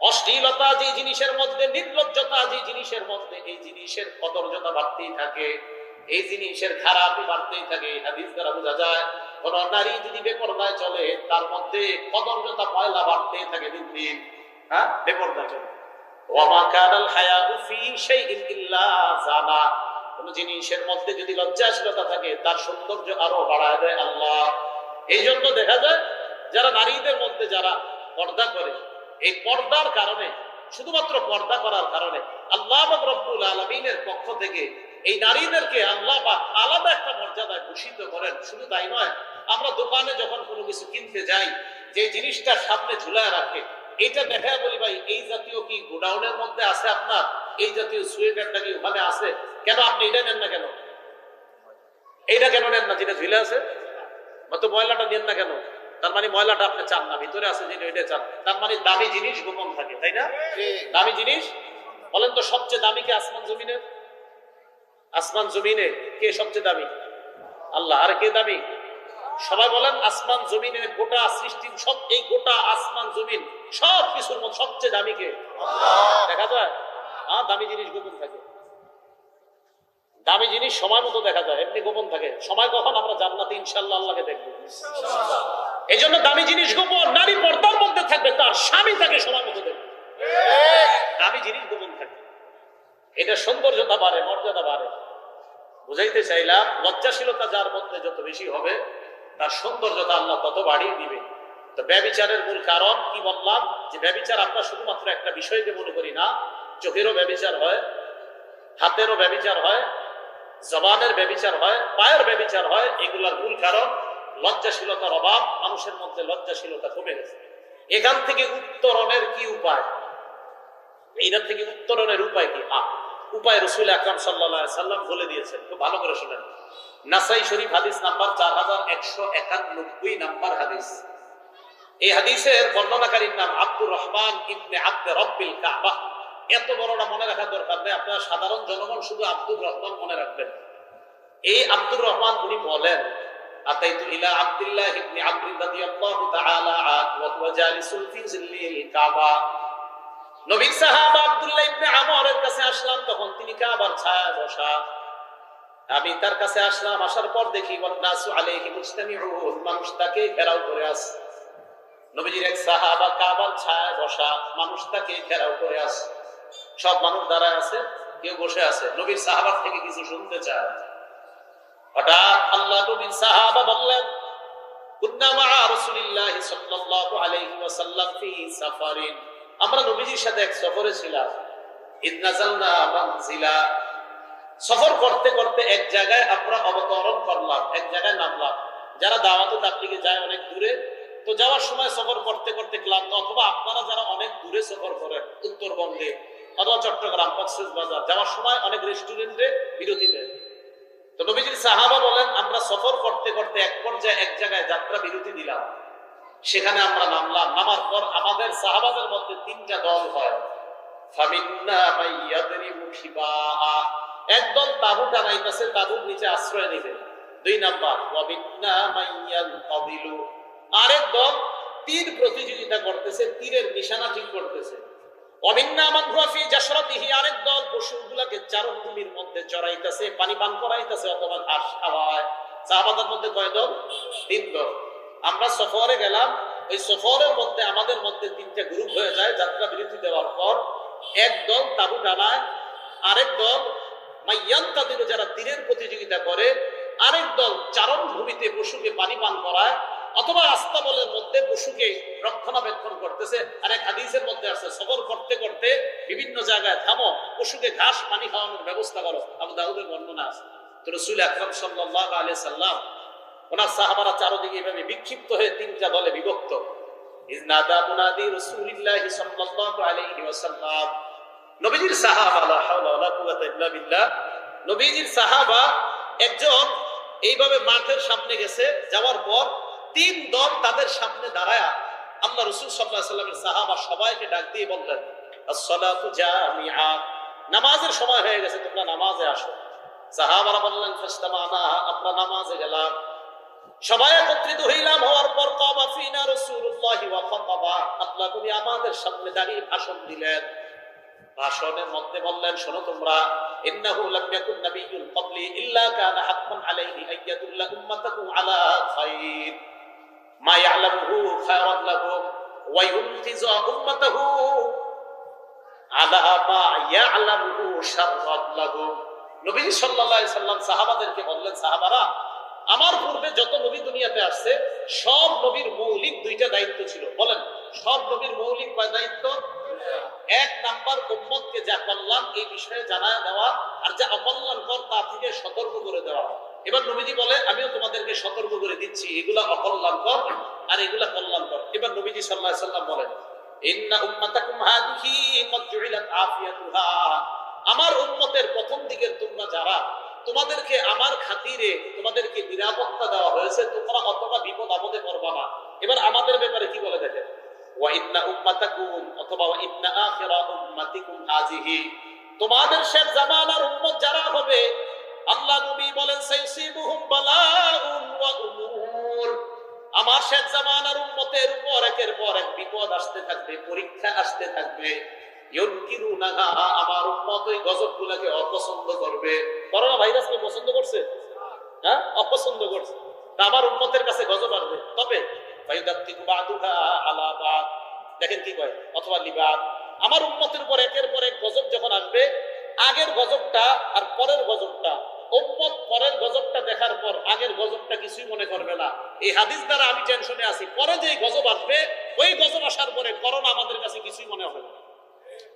অশ্লীলতা যে জিনিসের মধ্যে, নির্লজ্জতা যে জিনিসের মধ্যে, এই জিনিসের কদর্যতা বাড়তেই থাকে, এই জিনিসের খারাপই বাড়তেই থাকে। হাদিস দ্বারা বোঝা যায় কোন নারী যদি বেপরদায় চলে তার মধ্যে কদর্যতা ময়লা বাড়তেই থাকে দিন দিন। হ্যাঁ, বেপরদা চলে। ওয়ামা কানাল হায়াউ ফি শাইইন ইল্লা জানা। কোন জিনিসের মধ্যে যদি লজ্জাশীলতা থাকে তার সৌন্দর্য আরো বাড়ায় দেয় আল্লাহ। এই জন্য দেখা যায় যারা নারীদের মধ্যে যারা পর্দা করে, এই পর্দার কারণে, শুধুমাত্র পর্দা করার কারণে আল্লাহ রাব্বুল আলামিনের পক্ষ থেকে এই নারীদেরকে আল্লাহ পাক আলাদা একটা মর্যাদায় ভূষিত করেন। শুধু তাই নয়, আমরা দোকানে যখন কোনো কিছু কিনতে যাই, যে জিনিসটা সামনে ঝুলায় রাখে, এটা দেখা বলি ভাই এই জাতীয় কি গোডাউনের মধ্যে আছে আপনার, এই জাতীয় সোয়েটারটা কি ওখানে আছে, কেন আপনি এটা নেন না? কেন এইটা কেন নেন না যেটা ঝুলে আছে? তো ময়লাটা নেন না কেন? তার মানে ময়লাটা আপনি চান না, ভিতরে আছে যিনি ওইটা চান। তার মানে দামি জিনিস গোপন থাকে, তাই না? দামি জিনিস বলেন তো সবচেয়ে দামি কে আসমান জমিনে? আসমান জমিনে কে সবচেয়ে দামি? আল্লাহ। আর কে দামি? সবাই বলেন আসমান জমিনে, গোটা সৃষ্টি, সব এই গোটা আসমান জমিন সব কিছুর মধ্যে সবচেয়ে দামি কে? দেখা যায় দামি জিনিস গোপন থাকে। দামি জিনিস সময় মতো দেখা যায়, এমনি গোপন থাকে। সময় কখন? আমরা জান্নাতে ইনশাআল্লাহ আল্লাহকে দেখবো। এই জন্য দামি জিনিস গোপন। নারী পর্দার মধ্যে থাকবে, তার স্বামী তাকে সময় মতো দেখবে। দামি জিনিস গোপন থাকে, এটা সৌন্দর্যতা বাড়ে, মর্যাদা বাড়ে। বুঝাইতে চাইলাম, লজ্জাশীলতা যার মধ্যে যত বেশি হবে তার সৌন্দর্যতা আল্লাহ তত বাড়িয়ে দিবে। তো ব্যভিচারের মূল কারণ কি বললাম? যে ব্যভিচার আমরা শুধুমাত্র একটা বিষয়কে মনে করি না, চোখেরও ব্যভিচার হয়, হাতেরও ব্যভিচার হয়, জবানের ব্যভিচার হয়, পায়ের ব্যভিচার হয়। এগুলোর মূল কারণ লজ্জাশীলতার অভাব। মানুষের মধ্যে লজ্জাশীলতা কমে গেছে। এখান থেকে উত্তরণের কি উপায়? এইটা থেকে উত্তরণের উপায় কি? উপায় রাসূল আকরাম সাল্লাল্লাহু আলাইহি সাল্লাম বলে দিয়েছেন। খুব ভালো করে শুনেন। নাসাই শরীফ হাদিস নাম্বার 4191 নাম্বার হাদিস। এই হাদিসের বর্ণনাকারীর নাম আব্দুর রহমান ইবনে আব্দ রব্বিল কাবা। এত বড়টা মনে রাখার দরকার নেই, আপনারা সাধারণ জনগণ শুধু আব্দুর রহমান মনে রাখবেন। এই আব্দুর রহমান উনি বলেন, আতাইতু ইলা আব্দুল্লাহ ইবনে আমর রাদিয়াল্লাহু তাআলা আনহু ওয়া হুয়া জালিসুন ফি জিল্লিল কাবা। নবীর সাহাবা আব্দুল্লাহ ইবনে আমরের কাছে আসলাম, তখন তিনি কাবার ছায়ায় বসা। আমি তার কাছে আসলাম, আসার পর দেখি ওয়ান্নাসু আলাইহি মুজতামিউন, মানুষ তাকে ঘেরাও করে আছে। নবীজির এক সাহাবা কাবার ছায়ায় বসা, মানুষ তাকে ঘেরাও করে আছে। সব মানুষ দাঁড়ায় আছে, কেউ বসে আছে, নবীর সাহাবা থেকে কিছু শুনতে চায়। হঠাৎ আল্লাহ নবীর সাহাবা বললেন, কুন্না মা রাসূলিল্লাহি সাল্লাল্লাহু আলাইহি ওয়াসাল্লাম ফি সাফারিন, আমরা নবীজির সাথে এক সফরে ছিলাম। ইদ নাযালনা মানজিলা, সফর করতে করতে এক জায়গায় আমরা অবতরণ করলাম, এক জায়গায় নামলাম। যারা দাওয়াত তাবলীগে যায় অনেক দূরে, তো যাওয়ার সময় সফর করতে করতে ক্লান্ত, অথবা আপনারা যারা অনেক দূরে সফর করেন, উত্তরবঙ্গে অথবা চট্টগ্রাম, কক্সবাজার, যাওয়ার সময় অনেক রেস্টুরেন্টে বিরতি দেন। তো নবীজির সাহাবা বলেন, আমরা সফর করতে করতে এক পর্যায়ে এক জায়গায় যাত্রা বিরতি দিলাম, সেখানে আমরা নামলাম। নামার পর আমাদের সাহাবাদের মধ্যে তিনটা দল হয়। ফামিন্না মাইয়াদরিবু খিবাআ, একদল তাবু টানাইতেছে, তাবুর নিচে আশ্রয় নেবে। দুই নাম্বার ওয়াবিন্না মাইয়ানতাদিলু, আরেক দল তীর প্রতিযোগিতা করতেছে, তীরের নিশানা ঠিক করতেছে। অবিন্না মান হুয়া ফি জাশরাতিহি, আরেক দল পশুগুলোকে চারণভূমির মধ্যে চড়াইতেছে, পানি পান করাইতেছে অথবা ঘাস খাওয়ায়। সাহাবাদের মধ্যে কয় দল? তিন দল। আমরা সফরে গেলাম, ওই সফরের মধ্যে আমাদের মধ্যে তিনটা গ্রুপ হয়ে যায়। যাত্রা বিরতি দেওয়ার পর এক দল তাবু টানায়, আরেক দল মাইয়ানতাদিলু, যারা তীরের প্রতিযোগিতা করে, আরেক দল চারণভূমিতে পশুকে পানি পান করায় অথবা আস্তাবলের মধ্যে পশুকে রক্ষণাবেক্ষণ করতেছে। আর এক হাদিসের মধ্যে আছে, সফর করতে করতে বিভিন্ন জায়গায় থামো, পশুকে ঘাস পানি খাওয়ানোর ব্যবস্থা করো। আবু দাউদের বর্ণনা আছে। তো রাসূল আকরাম সাল্লাল্লাহু আলাইহি সাল্লাম, ওনার সাহাবারা চারদিকে এভাবে বিক্ষিপ্ত হয়ে তিনটা দলে বিভক্ত। ইজনাদা মুনাদি রাসূলিল্লাহি সাল্লাল্লাহু আলাইহি ওয়াসাল্লাম, নবীজির সাহাবা, লা হাওলা ওয়ালা কুওয়াতা ইল্লা বিল্লাহ, নবীজির সাহাবা একজন এইভাবে মাঠের সামনে গেছে, যাওয়ার পর তিন দল তাদের সামনে দাঁড়ায়া আল্লাহ রাসূল সাল্লাল্লাহু আলাইহি ওয়াসাল্লামের সাহাবা সবাইকে ডাক দিয়ে বললেন, আসসালাতু জামিআ, নামাজের সময় হয়ে গেছে, তোমরা নামাজে আসো। সাহাবারা বললেন, ফাস্তামানা, আমরা নামাজে গেলাম। সবাই একত্রিত হইলাম, হওয়ার পর কামা ফিনা রাসূলুল্লাহ ওয়া খাতাবা, আল্লাহ নবী আমাদের সামনে দাঁড়িয়ে ভাষণ দিলেন। ভাষণের মধ্যে বললেন, শোনো তোমরা, ইন্নাহু লাম ইয়াকুন নাবিয়্যুন ক্বাবলি ইল্লা কানা হাক্কান আলাইহি আইয়াদুল্লা উম্মাতাহু আলা খায়র মা ইয়ালামুহু খায়রান লাহুম ওয়া ইউনকিযু উম্মাতাহু আলা মা ইয়ালামুহু শাররান লাহুম। নবী সাল্লাল্লাহু আলাইহি সাল্লাম সাহাবাদেরকে বললেন, সাহাবারা, আমার পূর্বে যত নবী দুনিয়াতে আসছে সব নবীর মৌলিক দুইটা দায়িত্ব ছিল। বলেন, সব নবীর মৌলিক দায়িত্ব, এক নাম্বার উম্মতকে যা কল্যাণ এই বিষয়ে জানায় দেওয়া, আর যা অকল্যাণকর তা থেকে সতর্ক করে দেওয়া। এবার নবীজি বলে, আমিও তোমাদেরকে সতর্ক করে দিচ্ছি, এগুলা অকল্যাণকর আর এগুলা কল্যাণকর। এবার নবীজি সাল্লাল্লাহু আলাইহি সাল্লাম বলেন, ইন্না উম্মাতাকুম হাদিহি ক্বাদ জুইলাত আফিয়াতুহা, আমার উম্মতের প্রথম দিকের তোমরা যারা, তোমাদেরকে আমার খাতিরে তোমাদেরকে নিরাপত্তা দেওয়া হয়েছে, তোমরা অতটা বিপদ আপদে পড়বা না। এবার আমাদের ব্যাপারে কি বলে দেখেন, ওয়া ইন্না উম্মাতাকুম অথবা ওয়া ইন্না আখিরা উম্মাতিকুম হাযিহি, তোমাদের শেষ জামানার উম্মত যারা হবে, আল্লাহ নবী বলেন, সাইসিবুহুম বালাউন ওয়া উমুর, আমার শেষ জামানার উম্মতের উপর একের পর এক বিপদ আসতে থাকবে, পরীক্ষা আসতে থাকবে। ইউনকিরুনাহা, আমার উম্মত ওই গজবগুলোকে অপছন্দ করবে। করোনা ভাইরাসকে পছন্দ করছে? হ্যাঁ, অপছন্দ করছে। তা আমার উম্মতের কাছে গজব আসবে, তবে ফায়ুদাত্তিকু বাদুহা আলা বাদ, দেখেন কি কয়, অথবা লিবাদ, আমার উম্মতের উপর একের পর এক গজব যখন আসবে, আগের গজবটা আর পরের গজবটা, উম্মত পরের গজবটা দেখার পর আগের গজবটা কিছুই মনে করবে না। এই হাদিস দ্বারা আমি টেনশনে আছি, পরে যে গজব আসবে, ওই গজব আসার পরে করোনা আমাদের কাছে কিছুই মনে হবে না।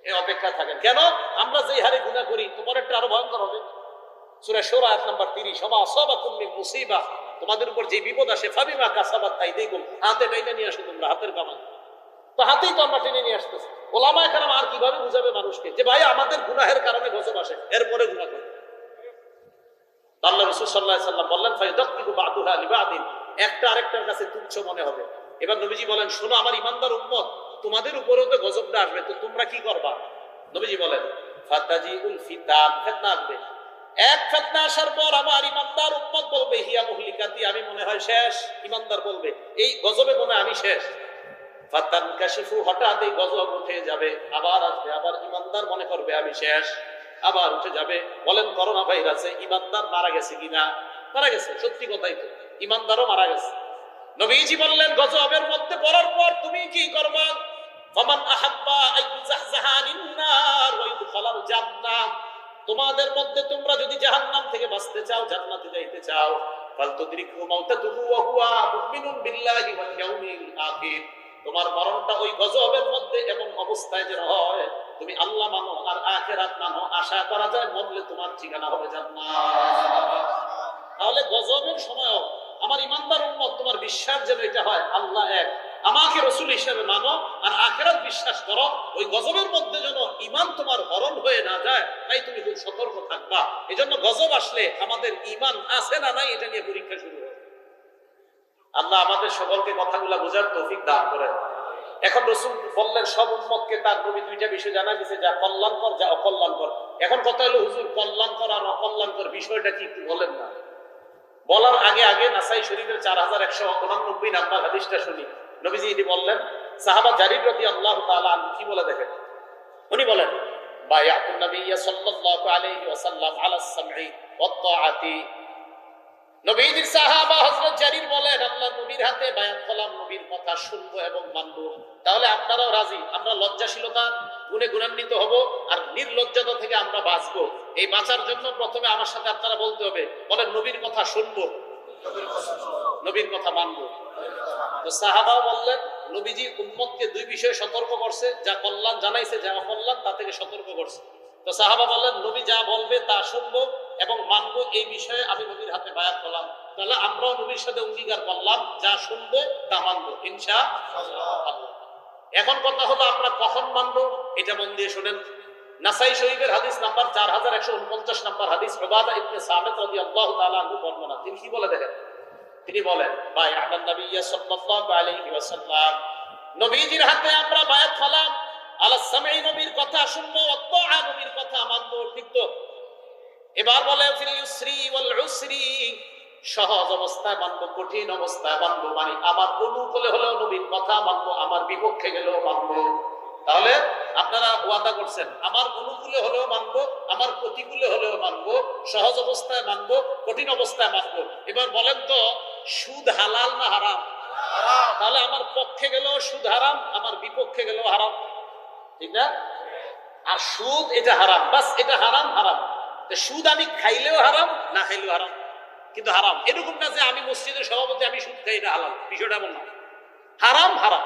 এই অপেক্ষা থাকেন। কেন? আমরা যে হারে গুনাহ করি, পরেরটা আরো ভয়ঙ্কর হবে। সূরা শূরা আয়াত নাম্বার 30, ওয়া আসাবাকুম মিন মুসিবা, তোমাদের উপর যে বিপদ আসে, ফাবিমা কাসাবাত আইদিকুম, হাতে টেনে নিয়ে আসো তোমরা, হাতের কামাই তো হাতেই তো আমরা টেনে নিয়ে আসতেছি। ওলামায়ে কেরাম আর কিভাবে বুঝাবে মানুষকে যে ভাই আমাদের গুনাহের কারণে গজব আসে, এরপরে গুনাহ করে। আল্লাহ রাসূল সাল্লাল্লাহু আলাইহি সাল্লাম বললেন, ফায়ুদাক্কিকু বাদুহা লিবাদিন, একটা আরেকটার কাছে তুচ্ছ মনে হবে। এবার নবীজি বলেন, শোনো আমার ইমানদার উম্মত, তোমাদের উপরেও তো গজবটা আসবে, তো তোমরা কি করবা? নবীজি বলেন, ফাতাজিউল ফিতান, ফিতনা আসবে। এক ফিতনা আসার পর আমার ইমানদার উম্মত বলবে, হিয়া মুহলিকাতি, আমি মনে হয় শেষ। ইমানদার বলবে, এই গজবে মনে হয় আমি শেষ। ফাতানকাশিফু, হঠাৎ এই গজব উঠে যাবে, আবার আসবে, আবার ইমানদার মনে করবে আমি শেষ, আবার উঠে যাবে। বলেন করোনা ভাইরাসে ইমানদার মারা গেছে কিনা? মারা গেছে, সত্যি কথাই তো, ইমানদারও মারা গেছে। নবীজি বললেন, গজবের মধ্যে পড়ার পর তুমি কি করবা? ফামান আহাব্বা আইয়ুজাহজাহা আনিন নার ওয়া ইউদখালাল জান্নাহ, তোমাদের মধ্যে তোমরা যদি জাহান্নাম থেকে বাঁচতে চাও, জান্নাতে যাইতে চাও, ফালতুদরিকু মাউতাতুহু ওয়া হুয়া মুমিনুন বিল্লাহি ওয়াল ইয়াউমিল আখির, তোমার মরণটা ওই গজবের মধ্যে এবং অবস্থায় যেন হয় তুমি আল্লাহ মানো আর আখিরাত মানো, আশা করা যায় মরলে তোমার ঠিকানা হবে জান্নাত। তাহলে গজবের সময়ও আমার ইমানদার উম্মত, তোমার বিশ্বাস যেন এটা হয় আল্লাহ এক, আমাকে রাসূল হিসেবে মানো আর আখিরাত বিশ্বাস করো, ওই গজবের মধ্যে যেন ঈমান তোমার হরণ হয়ে না যায়, তাই তুমি খুব সতর্ক থাকবা। এজন্য গজব আসলে আমাদের ঈমান আছে না নাই এটা নিয়ে পরীক্ষা শুরু হয়। আল্লাহ আমাদের সকলকে কথাগুলো বোঝার তৌফিক দান করেন। এখন রাসূল বললেন, সব উম্মতকে তার নবী দুইটা বিষয় জানা দিয়েছে, যা কল্যাণকর যা অকল্যাণকর। এখন কথা হলো, হুজুর কল্যাণকর আর অকল্যাণকর বিষয়টা কি একটু বলেন না। বলার আগে আগে নাসাই শরীফের 4189 নাম্বার হাদিসটা শুনি। নবীজি এটি বললেন, সাহাবা জারির রাদিয়াল্লাহু তাআলা আনহু কি বলে দেখেন, উনি বলেন, বায়াতুন নবিয়্য সাল্লাল্লাহু আলাইহি ওয়াসাল্লাম আলা সামঈ ওয়াত তাআতি, নবীজির সাহাবা হযরত জারির বলেন, আল্লাহর নবীর হাতে বায়াত করলাম, নবীর কথা শুনবো এবং মানবো। তাহলে আপনারাও রাজি, আমরা লজ্জাশীলতা গুণে গুণান্বিত হব আর নির্লজ্জতা থেকে আমরা বাঁচবো। এই বাঁচার জন্য প্রথমে আমার সাথে আপনারা বলতে হবে, বলেন নবীর কথা শুনবো, নবীর কথা মানবো। তো সাহাবাও বললেন, নবীজি উম্মতকে দুই বিষয়ে সতর্ক করছে, যা কল্যাণ জানাইছে, যা অকল্যাণ তা থেকে সতর্ক করছে। তো সাহাবা বললেন, নবী যা বলবে তা শুনবো এবং মানবো, এই বিষয়ে আমি নবীর হাতে বায়াত করলাম। তাহলে আমরাও নবীর সাথে অঙ্গীকার করলাম, যা শুনবো তা মানবো ইনশাআল্লাহ। এখন কথা হলো আমরা কখন মানবো, এটা মন দিয়ে শোনেন। নাসাই শরীফের হাদিস নাম্বার 4149 নাম্বার হাদিস, উবাদা ইবনে সামিত রাদিয়াল্লাহু তাআলা আনহু বর্ণনা। তিনি কি বলে দেখেন, তিনি বলেন, বায়া'আন নবিয়্য সাল্লাল্লাহু আলাইহি ওয়াসাল্লাম, নবীজির হাতে আমরা বায়াত হলাম, আলা সামঈ নবীর কথা শুনবো, ওয়াত্তাআ নবীর কথা মানবো, ঠিক তো? এবার বলে ফিল ইউসরি ওয়াল উসরি, সহজ অবস্থায় মানবো, কঠিন অবস্থায় মানবো, মানে আমার অনুকূলে হলেও নবীর কথা মানবো, আমার বিপক্ষে গেলেও মানবো। তাহলে আপনারা ওয়াদা করছেন, আমার অনুকূলে হলেও মানবো, আমার প্রতিকূলে হলেও মানবো, সহজ অবস্থায় মানবো, কঠিন অবস্থায় মানবো। এবার বলেন তো, সুদ হালাল না হারাম? তাহলে আমার পক্ষে গেলেও সুদ হারাম, আমার বিপক্ষে গেলেও হারাম, ঠিক না? আর সুদ এটা হারাম, বাস এটা হারাম হারাম। সুদ আমি খাইলেও হারাম, না খাইলেও হারাম, কিন্তু হারাম। এরকম না যে আমি মসজিদের সভাপতি, আমি সুদ খাই না হালাল, বিষয়টা এমন না, হারাম হারাম।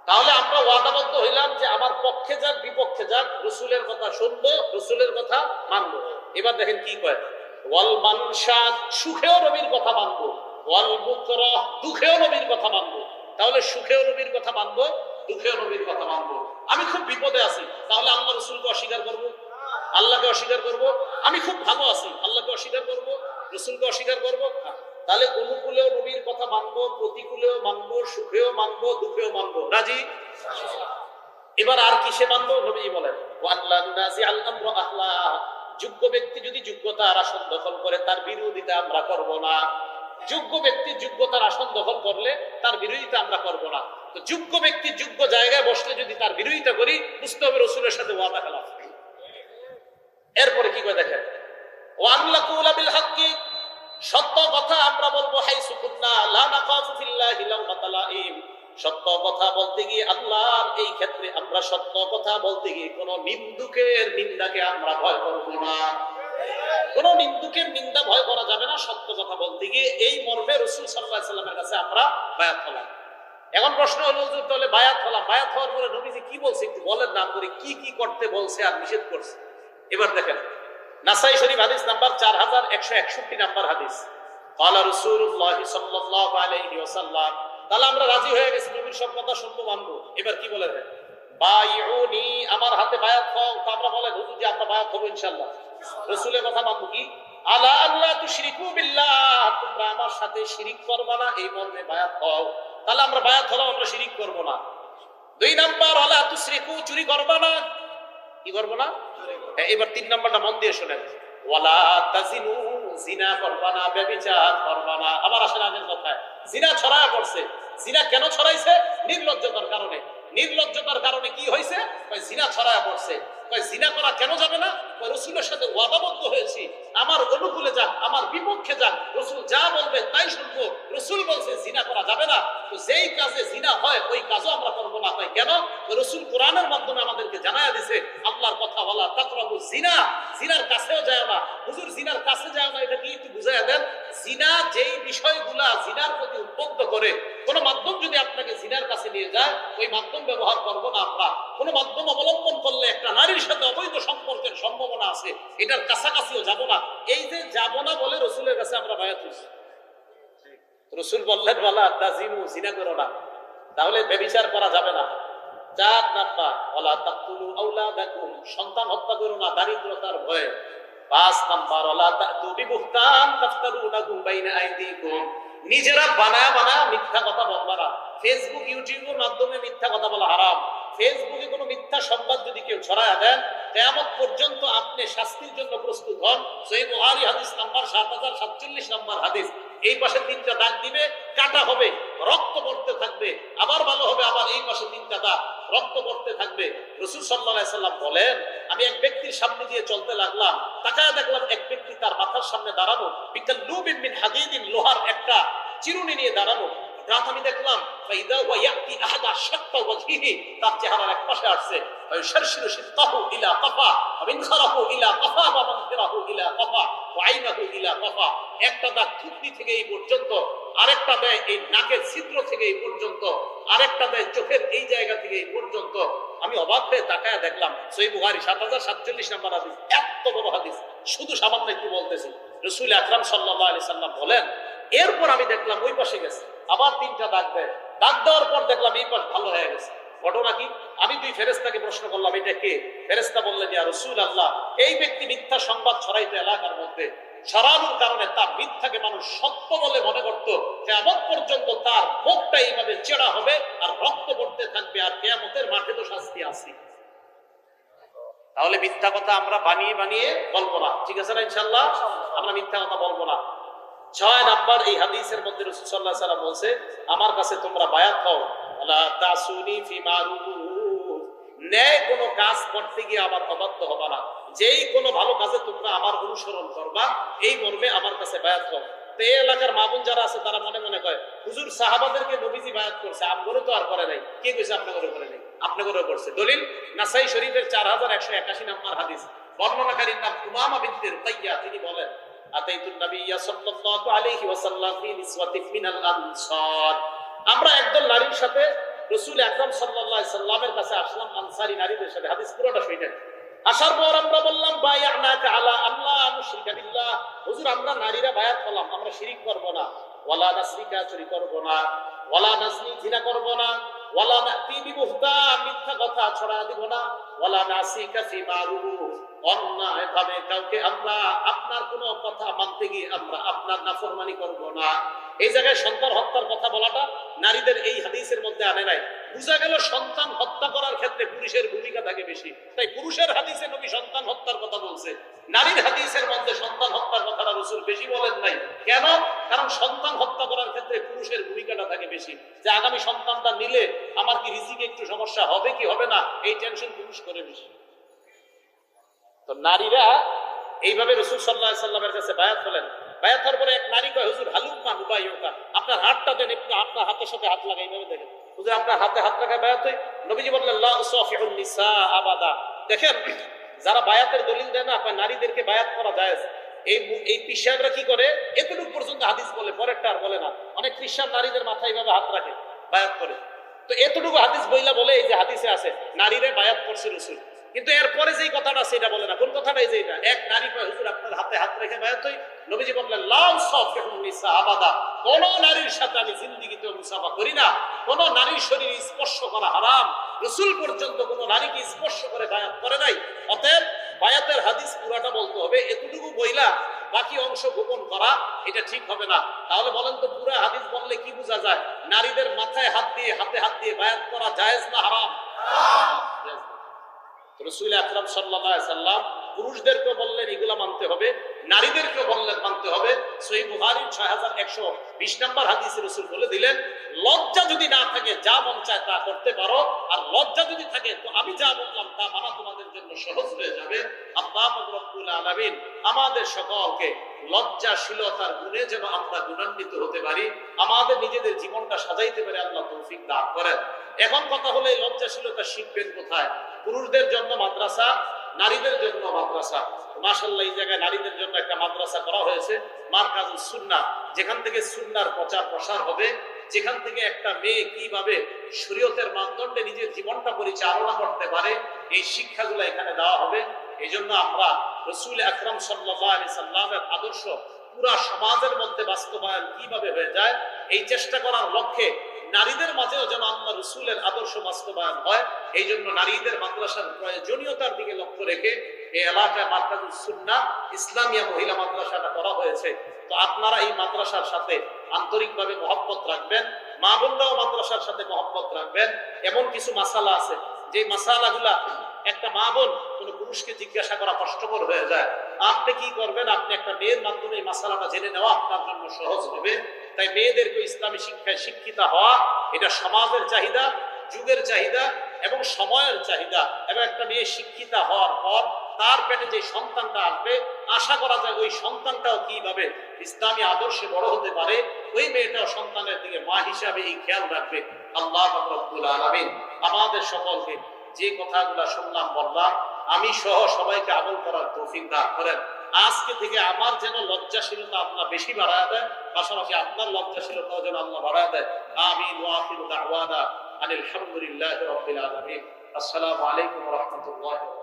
তাহলে আমরা ওয়াদাবদ্ধ হইলাম যে আমার পক্ষে যাক বিপক্ষে যাক, রসুলের কথা শুনবো, রসুলের কথা মানবো। এবার দেখেন কি কয়, ওয়াল মানশাদ, সুখেও নবীর কথা মানবো, ওয়াল বুকরাহ, দুঃখেও নবীর কথা মানবো। তাহলে সুখেও নবীর কথা মানবো, দুঃখেও নবীর কথা মানবো। আমি খুব বিপদে আছি, তাহলে আল্লাহ রসুলকে অস্বীকার করবো, আল্লাহকে অস্বীকার করবো। আমি খুব ভালো আছি, আল্লাহকে অস্বীকার করবো, রসুলকে অস্বীকার করবো। তাহলে অনুকূলেও নবীর কথা মানবো, প্রতিকূলেও মানবো, সুখেও মানবো, দুঃখেও মানবো। রাজি? এবার আর কিসে মানবো? নবী বলেন যোগ্য ব্যক্তি যদি যোগ্যতার আসন দখল করে, তার বিরোধিতা আমরা করব না। যোগ্য ব্যক্তি যোগ্যতার আসন দখল করলে তার বিরোধিতা আমরা করব না। তো যোগ্য ব্যক্তি যোগ্য জায়গায় বসলে যদি তার বিরোধিতা করি, বুঝতে হবে রসুলের সাথে ওয়াদা খেলাফ। এরপরে কি করে দেখেন, ওয়ান লাকুলা বিল হাক্কি, সত্য কথা আমরা বলবো, হাইসু কুন্না লা নাখাফু ফিল্লাহি লাওমাতা লাইম। সত্য কথা বলতে গিয়ে আল্লাহর এই ক্ষেত্রে আমরা সত্য কথা বলতে গিয়ে কোন নিন্দুকের নিন্দাকে আমরা ভয় করব না। কোন নিন্দুকের নিন্দা ভয় করা যাবে না সত্য কথা বলতে গিয়ে। এই মর্মে রাসূল সাল্লাল্লাহু আলাইহি ওয়াসাল্লামের কাছে আমরা বায়াত হলাম। এখন প্রশ্ন হলো যে তাহলে বায়াত হলাম, বায়াত হওয়ার পরে নবীজি কি বলছে একটু বলেন না করে, কি কি করতে বলছে আর নিষেধ করছে। এবার দেখেন, নাসাই শরীফ হাদিস নাম্বার 4161 নাম্বার হাদিস, ক্বালা রাসূলুল্লাহ সাল্লাল্লাহু আলাইহি ওয়াসাল্লাম। তাহলে আমরা রাজি হয়ে গেছি, নবীর সব কথা শুনবো মানবো। এবার কি বলে দেন, বাইউনি, আমার হাতে বায়াত হও। তো আমরা বলেন হুজুর জি আমরা বায়াত হবো ইনশাআল্লাহ, রাসূলের কথা মানবো। কি আলা আল্লাহ তুশরিকু বিল্লাহ, তোমরা আমার সাথে শিরিক করবে না, এই মর্মে বায়াত হও। তাহলে আমরা বায়াত হলাম, আমরা শিরিক করব না। 2 নাম্বার, আলা তুশরিকু, চুরি করবে না। কি করবো না? এবার 3 নাম্বারটা মন দিয়ে শুনেন, ওয়ালা তাজিনু, জিনা করবা না, ব্যভিচার করবা না। আবার আসেন আগের কথায়, জিনা ছড়ায় পড়ছে। জিনা কেন ছড়াইছে? নির্লজ্জতার কারণে। নির্লজ্জতার কারণে কি হয়েছে? জিনা ছড়ায় পড়ছে। জিনা করা কেন যাবে না? রসুলের সাথে ওয়াদাবদ্ধ হয়েছি, আমার অনুকূলে যাক আমার বিপক্ষে যাক, রসুল যা বলবে তাই শুনবো। রসুল বলছে জিনা করা যাবে না, তো যেই কাজে জিনা হয় ওই কাজও আমরা করবো না। তাই কেন? রসুল কোরআনের মাধ্যমে আমাদেরকে জানায়া দিছে আল্লাহর কথা, ওয়ালা তাকরাবু জিনা, জিনার কাছেও যায় না। হুজুর জিনার কাছে যায় না, এটা কি একটু বুঝাইয়া দেন। জিনা যেই বিষয়গুলা জিনার প্রতি উদ্বুদ্ধ করে, কোন মাধ্যম যদি আপনাকে জিনার কাছে নিয়ে যায়, ওই মাধ্যম ব্যবহার করবো না আমরা। কোন মাধ্যম অবলম্বন করলে একটা নারীর সাথে অবৈধ সম্পর্কের সম্ভাবনা আছে, এটার কাছাকাছিও যাব না। এই যে যাব না বলে রসুলের কাছে আমরা বায়াত হইছি। রসুল বললেন ওয়ালা তাজিনু, জিনা করো না, তাহলে ব্যভিচার করা যাবে না। 4 নাম্বার, ওয়ালা তাকতুলু আওলাদাকুম, সন্তান হত্যা করো না দারিদ্রতার ভয়ে। 5 নাম্বার, ওয়ালা তাতু বিবুহতান তাফতারুনাহু বাইনা আইদিকুম, নিজেরা বানায়া বানায়া মিথ্যা কথা বলবা না। ফেসবুক ইউটিউবের মাধ্যমে মিথ্যা কথা বলা হারাম। ফেসবুকে কোনো মিথ্যা সংবাদ যদি কেউ ছড়ায়া দেন, কিয়ামত পর্যন্ত আপনি শাস্তির জন্য প্রস্তুত হন। সহিহ বুখারী হাদিস নাম্বার 7047 নাম্বার হাদিস। এই পাশে 3টা দাগ দিবে, কাটা হবে, রক্ত পড়তে থাকবে, আবার ভালো হবে, আবার এই পাশে 3টা দাগ, রক্ত পড়তে থাকবে। রাসূল সাল্লাল্লাহু আলাইহি সাল্লাম বলেন, আমি এক ব্যক্তির সামনে দিয়ে চলতে লাগলাম, তাকায় দেখলাম এক ব্যক্তি তার মাথার সামনে দাঁড়ানো, বিকাল্লুবিন মিন হাদিদিন, লোহার একটা চিরুনি নিয়ে দাঁড়ানো। রাত আমি দেখলাম ফাইদা ওয়া ইয়াতি আহাদা শাক্কা ওয়াজহিহি, তার চেহারার এক পাশে আসছে, ফায়ুশারশিরু শিদকাহু ইলা কাফা ওয়া মিনখারাহু ইলা কাফা ওয়া মানখিরাহু ইলা কাফা ওয়া আইনাহু ইলা কাফা। একটা দাগ থুতনি থেকে এই পর্যন্ত, আরেকটা দেয় এই নাকের ছিদ্র থেকে এই পর্যন্ত, আরেকটা দেয় চোখের এই জায়গা থেকে এই পর্যন্ত। আমি অবাক হয়ে তাকায়া দেখলাম, সহিহ বুখারী 7047 নাম্বার হাদিস, এত বড় হাদিস, শুধু সামান্য একটু বলতেছি। রাসূল আকরাম সাল্লাল্লাহু আলাইহি সাল্লাম বলেন, এরপর আমি দেখলাম ওই পাশে গেছে, আবার 3টা দাগ দেয়, দাগ দেওয়ার পর দেখলাম এই পাশ ভালো হয়ে গেছে। ঘটনা কি? আমি দুই ফেরেশতাকে প্রশ্ন করলাম, এটা কে? ফেরেশতা বললেন, ইয়া রাসূলুল্লাহ, এই ব্যক্তি মিথ্যা সংবাদ ছড়াইতো এলাকার মধ্যে। ছড়ানোর কারণে তার মিথ্যাকে মানুষ সত্য বলে মনে করত। কিয়ামত পর্যন্ত তার মুখটা এইভাবে চেড়া হবে আর রক্ত পড়তে থাকবে, আর কিয়ামতের মাঠে তো শাস্তি আছে। তাহলে মিথ্যা কথা আমরা বানিয়ে বানিয়ে বলবো না, ঠিক আছে না? ইনশাআল্লাহ আমরা মিথ্যা কথা বলবো না। 6 নাম্বার, এই হাদিসের মধ্যে রাসূল সাল্লাল্লাহু আলাইহি ওয়াসাল্লাম বলছে, আমার কাছে তোমরা বায়াত হও, ওয়ালা তাসুনি ফি মারুফ, ন্যায় কোনো কাজ করতে গিয়ে আমার অবাধ্য হবে না। যেই কোনো ভালো কাজে তোমরা আমার অনুসরণ করবা, এই মর্মে আমার কাছে বায়াত হও। তো এই এলাকার মা বোন যারা আছে তারা মনে মনে কয়, হুজুর সাহাবাদেরকে নবীজি বায়াত করছে, আমগরে তো আর করে নাই। কে কইছে আপনাগরে করে নাই? আপনাগরে করছে। দলিল নাসাই শরীফের 4181 নাম্বার হাদিস, বর্ণনাকারীর নাম উমামা বিনতে রুকাইয়া, তিনি বলেন, আতাইতুন নাবিয়্যা সাল্লাল্লাহু আলাইহি ওয়াসাল্লাম ফি নিসওয়াতিন মিনাল আনসার, আমরা একদল নারীর সাথে রাসূল আকরাম সাল্লাল্লাহু আলাইহি সাল্লামের কাছে আসলাম, আনসারী নারীদের সাথে। হাদিস পুরোটা শুনেন। আসার পর আমরা বললাম, বায়ানাকা আলা আল্লা নুশরিকা বিল্লাহ, হুজুর আমরা নারীরা বায়াত করলাম, আমরা শিরিক করব না, ওয়ালা নাসরিকা, চুরি করব না, ওয়ালা নাজনি, জিনা করব না, ওয়ালা নাতি বিবুহতান, মিথ্যা কথা ছড়া দিব না, ওয়ালা নাসিকা ফি মারুফ, অন্যায় ভাবে কাউকে আমরা আপনার কোনো কথা মানতে গিয়ে আমরা আপনার নাফরমানি করব না। এই জায়গায় সন্তান হত্যার কথা বলাটা নারীদের এই হাদিসের মধ্যে আনে নাই। বুঝা গেল সন্তান হত্যা করার ক্ষেত্রে পুরুষের ভূমিকা থাকে বেশি, তাই পুরুষের হাদিসে নবী সন্তান হত্যার কথা বলছে, নারীর হাদিসের মধ্যে সন্তান হত্যার কথাটা রাসূল বেশি বলেন নাই। কেন? কারণ সন্তান হত্যা করার ক্ষেত্রে পুরুষের ভূমিকাটা থাকে বেশি, যে আগামী সন্তানটা নিলে আমার কি রিজিকে একটু সমস্যা হবে কি হবে না, এই টেনশন পুরুষ করে বেশি। তো নারীরা এইভাবে রাসূল সাল্লাল্লাহু আলাইহি সাল্লামের কাছে বায়াত হলেন। বায়াত হওয়ার পরে এক নারী কয়, হুজুর হালুম্মা নুবাইয়ুকা, আপনার হাতটা দেন, একটু আপনার হাতের সাথে হাত লাগাই, এইভাবে দেখেন। হুজুর আপনার হাতে হাত লাগায় বায়াত হই। নবীজি বললেন, লা উসাফিহুন নিসা আবাদা, দেখেন যারা বায়াতের দলিল দেয় না, নারীদেরকে বায়াত করা জায়েজ। এই পিশাবরা কি করে, এতটুকু পর্যন্ত হাদিস বলে, পরেরটা আর বলে না। অনেক খ্রিস্টান নারীদের মাথায় এইভাবে হাত রাখে, বায়াত করে। তো এতটুকু হাদিস বইলা বলে, এই যে হাদিসে আছে নারীরা বায়াত করছে রাসূল, কিন্তু এরপরে যেই কথাটা সেটা বলে না। কোন কথাটা? এই যে এটা, এক নারী কয়, হুজুর আপনার হাতে হাত রেখে বায়াত হই। নবীজি বললেন, লা উসাফিহুন নিসা আবাদা, কোন নারীর সাথে আমি জিন্দেগিতে মুসাফা করি না, কোন নারীর শরীর স্পর্শ করা হারাম। রাসূল পর্যন্ত কোন নারীকে স্পর্শ করে বায়াত করে নাই। অতএব বায়াতের হাদিস পুরাটা বলতে হবে, এতটুকু বইলা বাকি অংশ গোপন করা এটা ঠিক হবে না। তাহলে বলেন তো, পুরা হাদিস বললে কি বোঝা যায়? নারীদের মাথায় হাত দিয়ে, হাতে হাত দিয়ে বায়াত করা জায়েজ না হারাম? রাসূল আকরাম সাল্লাল্লাহু আলাইহি সাল্লাম পুরুষদেরকে বললেন এগুলা মানতে হবে, নারীদেরকে বললেন মানতে হবে। সহিহ বুখারীর 6120 নম্বর হাদিসে রাসূল বলে দিলেন, লজ্জা যদি না থাকে যা মন চায় তা করতে পারো, আর লজ্জা যদি থাকে তো আমি যা বললাম তা মানা তোমাদের জন্য সহজ হয়ে যাবে। আল্লাহ রাব্বুল আলামিন আমাদের সকলকে লজ্জাশীলতার গুণে যেন আমরা গুণান্বিত হতে পারি, আমাদের নিজেদের জীবনটা সাজাইতে পারি, আল্লাহ তৌফিক দান করেন। এখন কথা হলো, এই লজ্জাশীলতা শিখবেন কোথায়? পুরুষদের জন্য মাদ্রাসা, নারীদের জন্য মাদ্রাসা। মাশাআল্লাহ, এই জায়গায় নারীদের জন্য একটা মাদ্রাসা করা হয়েছে, মারকাজুস সুন্নাহ, যেখান থেকে সুন্নাহর প্রচার প্রসার হবে, যেখান থেকে একটা মেয়ে কিভাবে শরীয়তের মানদণ্ডে নিজের জীবনটা পরিচালনা করতে পারে, এই শিক্ষাগুলো এখানে দেওয়া হবে। এই জন্য আমরা রাসূল আকরাম সাল্লাল্লাহু আলাইহি সাল্লামের আদর্শ পুরা সমাজের মধ্যে বাস্তবায়ন কিভাবে হয়ে যায়, এই চেষ্টা করার লক্ষ্যে নারীদের মাঝেও যেন আল্লাহ রাসূলের আদর্শ বাস্তবায়ন হয়, এই জন্য নারীদের মাদ্রাসার প্রয়োজনীয়তার দিকে লক্ষ্য রেখে এই এলাকায় মারকাজুস সুন্নাহ ইসলামিয়া মহিলা মাদ্রাসাটা করা হয়েছে। তো আপনারা এই মাদ্রাসার সাথে আন্তরিকভাবে মহব্বত রাখবেন, মা বোনরাও মাদ্রাসার সাথে মহব্বত রাখবেন। এমন কিছু মাসালা আছে যে মাসালাগুলা একটা মা বোন কোন পুরুষকে জিজ্ঞাসা করা কষ্টকর হয়ে যায়। আপনি কি করবেন? আপনি একটা মেয়ের মাধ্যমে এই মাসালাটা জেনে নেওয়া আপনার জন্য সহজ হবে। তাই মেয়েদেরকে ইসলামী শিক্ষায় শিক্ষিত হওয়া এটা সমাজের চাহিদা, যুগের চাহিদা এবং সময়ের চাহিদা। এবং একটা মেয়ে শিক্ষিত হওয়ার পর তার পেটে যে সন্তানটা আসবে, আশা করা যায় ওই সন্তানটাও কিভাবে ইসলামী আদর্শে বড় হতে পারে, ওই মেয়েটাও সন্তানের দিকে মা হিসাবে এই খেয়াল রাখবে। আল্লাহ রাব্বুল আলামিন আমাদের সকলকে যে কথাগুলা শুনলাম বললাম, আমি সহ সবাইকে আমল করার তৌফিক দান করেন। আজকে থেকে আমার যেন লজ্জাশীলতা আল্লাহ বেশি বাড়ায় দেয়, পাশাপাশি আপনার লজ্জাশীলতাও যেন আল্লাহ বাড়ায় দেয়। আমিন ওয়া আখিরু দাওয়ানা আনিল হামদুলিল্লাহি রাব্বিল আলামিন। আসসালামু আলাইকুম ওয়া রাহমাতুল্লাহি ওয়া বারাকাতুহু।